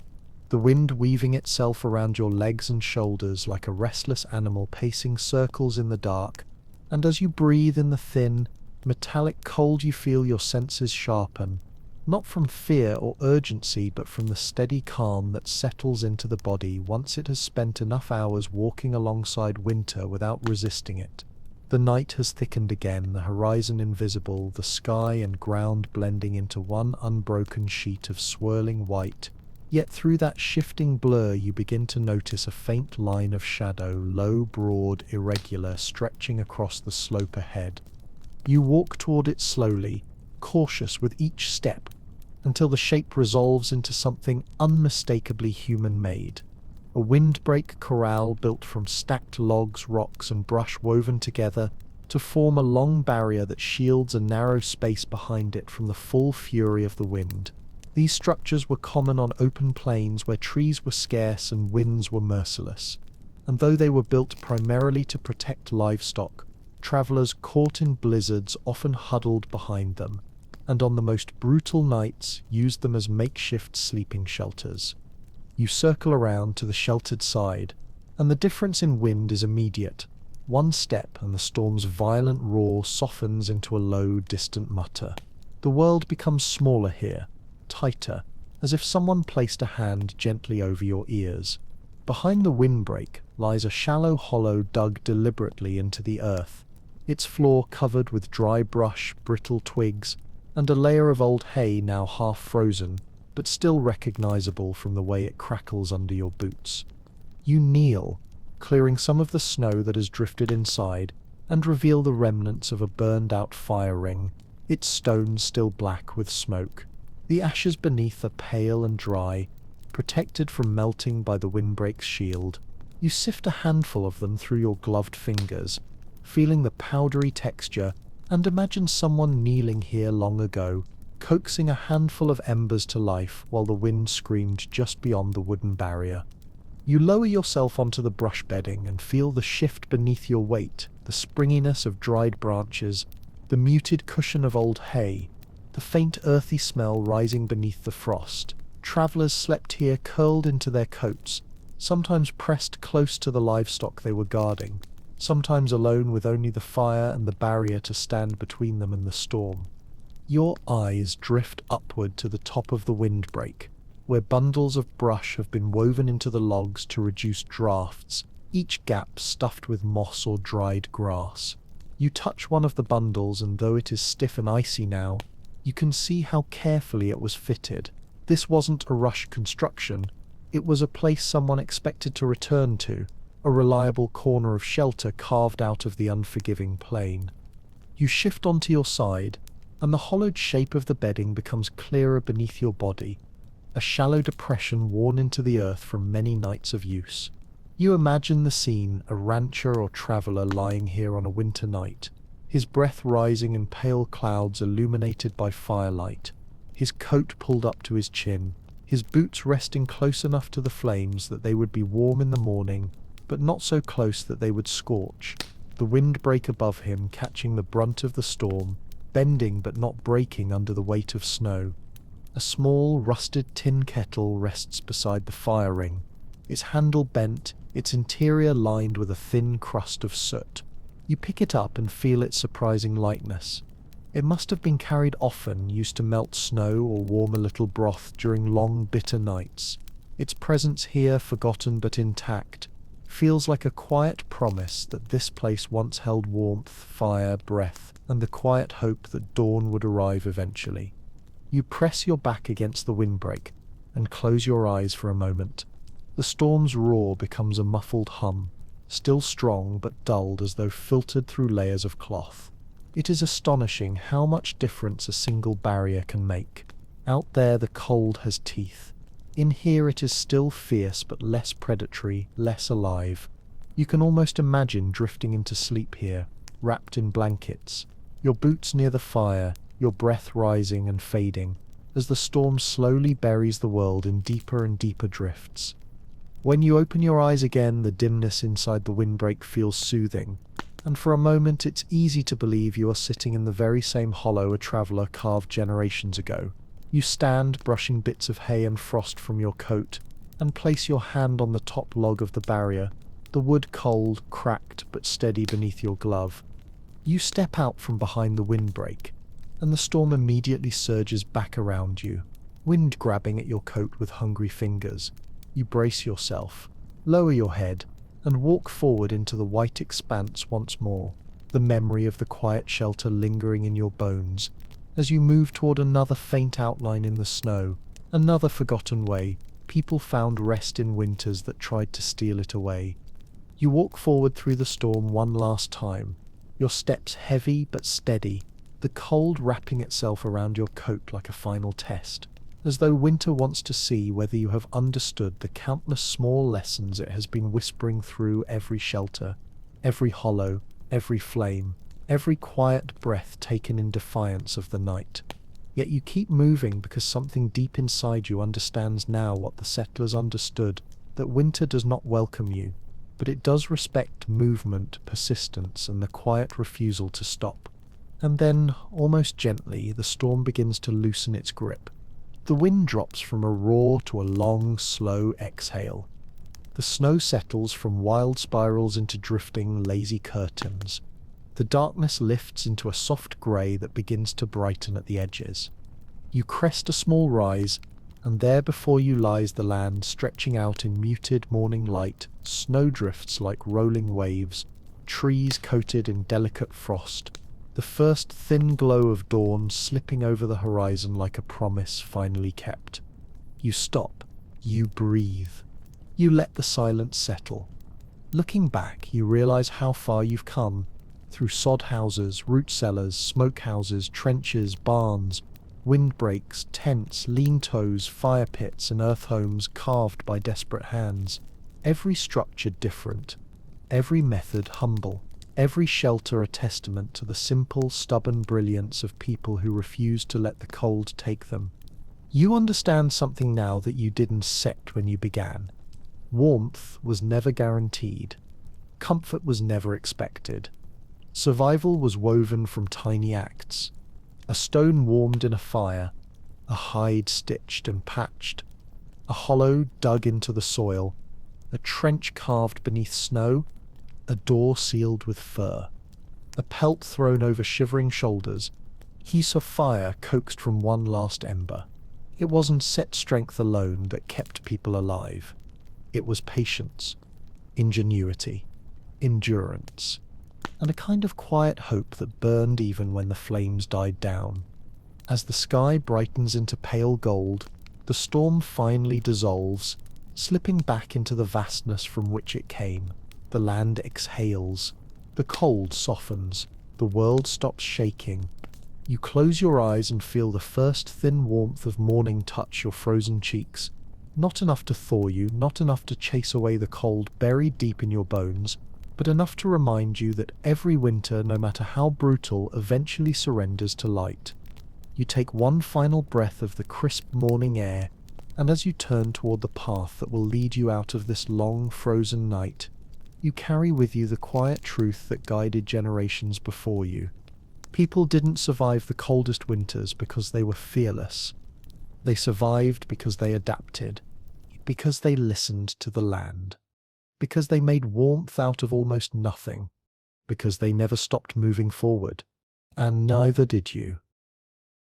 The wind weaving itself around your legs and shoulders like a restless animal pacing circles in the dark, and as you breathe in the thin, metallic cold you feel your senses sharpen, not from fear or urgency but from the steady calm that settles into the body once it has spent enough hours walking alongside winter without resisting it. The night has thickened again, the horizon invisible, the sky and ground blending into one unbroken sheet of swirling white. Yet through that shifting blur you begin to notice a faint line of shadow, low, broad, irregular, stretching across the slope ahead. You walk toward it slowly, cautious with each step, until the shape resolves into something unmistakably human-made. A windbreak corral built from stacked logs, rocks, and brush woven together to form a long barrier that shields a narrow space behind it from the full fury of the wind. These structures were common on open plains where trees were scarce and winds were merciless. And though they were built primarily to protect livestock, travelers caught in blizzards often huddled behind them, and on the most brutal nights used them as makeshift sleeping shelters. You circle around to the sheltered side, and the difference in wind is immediate. One step and the storm's violent roar softens into a low, distant mutter. The world becomes smaller here, tighter, as if someone placed a hand gently over your ears. Behind the windbreak lies a shallow hollow dug deliberately into the earth, its floor covered with dry brush, brittle twigs, and a layer of old hay now half frozen, but still recognizable from the way it crackles under your boots. You kneel, clearing some of the snow that has drifted inside, and reveal the remnants of a burned-out fire ring, its stones still black with smoke. The ashes beneath are pale and dry, protected from melting by the windbreak's shield. You sift a handful of them through your gloved fingers, feeling the powdery texture, and imagine someone kneeling here long ago, coaxing a handful of embers to life while the wind screamed just beyond the wooden barrier. You lower yourself onto the brush bedding and feel the shift beneath your weight, the springiness of dried branches, the muted cushion of old hay, the faint earthy smell rising beneath the frost. Travelers slept here curled into their coats, sometimes pressed close to the livestock they were guarding, sometimes alone with only the fire and the barrier to stand between them and the storm. Your eyes drift upward to the top of the windbreak, where bundles of brush have been woven into the logs to reduce drafts, each gap stuffed with moss or dried grass. You touch one of the bundles, and though it is stiff and icy now, you can see how carefully it was fitted. This wasn't a rushed construction. It was a place someone expected to return to, a reliable corner of shelter carved out of the unforgiving plain. You shift onto your side, and the hollowed shape of the bedding becomes clearer beneath your body, a shallow depression worn into the earth from many nights of use. You imagine the scene, a rancher or traveller lying here on a winter night, his breath rising in pale clouds illuminated by firelight, his coat pulled up to his chin, his boots resting close enough to the flames that they would be warm in the morning, but not so close that they would scorch, the windbreak above him catching the brunt of the storm, bending but not breaking under the weight of snow. A small, rusted tin kettle rests beside the fire ring, its handle bent, its interior lined with a thin crust of soot. You pick it up and feel its surprising lightness. It must have been carried often, used to melt snow or warm a little broth during long, bitter nights. Its presence here, forgotten but intact, feels like a quiet promise that this place once held warmth, fire, breath, and the quiet hope that dawn would arrive eventually. You press your back against the windbreak and close your eyes for a moment. The storm's roar becomes a muffled hum, still strong but dulled as though filtered through layers of cloth. It is astonishing how much difference a single barrier can make. Out there the cold has teeth. In here it is still fierce but less predatory, less alive. You can almost imagine drifting into sleep here, wrapped in blankets, your boots near the fire, your breath rising and fading, as the storm slowly buries the world in deeper and deeper drifts. When you open your eyes again, the dimness inside the windbreak feels soothing, and for a moment it's easy to believe you are sitting in the very same hollow a traveller carved generations ago. You stand, brushing bits of hay and frost from your coat, and place your hand on the top log of the barrier, the wood cold, cracked but steady beneath your glove. You step out from behind the windbreak, and the storm immediately surges back around you, wind grabbing at your coat with hungry fingers. You brace yourself, lower your head, and walk forward into the white expanse once more, the memory of the quiet shelter lingering in your bones. As you move toward another faint outline in the snow, another forgotten way, people found rest in winters that tried to steal it away. You walk forward through the storm one last time, your steps heavy but steady, the cold wrapping itself around your coat like a final test, as though winter wants to see whether you have understood the countless small lessons it has been whispering through every shelter, every hollow, every flame, every quiet breath taken in defiance of the night. Yet you keep moving because something deep inside you understands now what the settlers understood, that winter does not welcome you, but it does respect movement, persistence, and the quiet refusal to stop. And then, almost gently, the storm begins to loosen its grip. The wind drops from a roar to a long, slow exhale. The snow settles from wild spirals into drifting, lazy curtains. The darkness lifts into a soft grey that begins to brighten at the edges. You crest a small rise, and there before you lies the land stretching out in muted morning light, snowdrifts like rolling waves, trees coated in delicate frost, the first thin glow of dawn slipping over the horizon like a promise finally kept. You stop. You breathe. You let the silence settle. Looking back, you realize how far you've come, through sod houses, root cellars, smoke houses, trenches, barns, windbreaks, tents, lean-tos, fire pits, and earth homes carved by desperate hands. Every structure different, every method humble, every shelter a testament to the simple, stubborn brilliance of people who refused to let the cold take them. You understand something now that you didn't accept when you began. Warmth was never guaranteed. Comfort was never expected. Survival was woven from tiny acts. A stone warmed in a fire, a hide stitched and patched, a hollow dug into the soil, a trench carved beneath snow, a door sealed with fur, a pelt thrown over shivering shoulders, heat of fire coaxed from one last ember. It wasn't set strength alone that kept people alive. It was patience, ingenuity, endurance, and a kind of quiet hope that burned even when the flames died down. As the sky brightens into pale gold, the storm finally dissolves, slipping back into the vastness from which it came. The land exhales, the cold softens, the world stops shaking. You close your eyes and feel the first thin warmth of morning touch your frozen cheeks. Not enough to thaw you, not enough to chase away the cold buried deep in your bones, but enough to remind you that every winter, no matter how brutal, eventually surrenders to light. You take one final breath of the crisp morning air, and as you turn toward the path that will lead you out of this long, frozen night, you carry with you the quiet truth that guided generations before you. People didn't survive the coldest winters because they were fearless. They survived because they adapted, because they listened to the land, because they made warmth out of almost nothing, because they never stopped moving forward. And neither did you.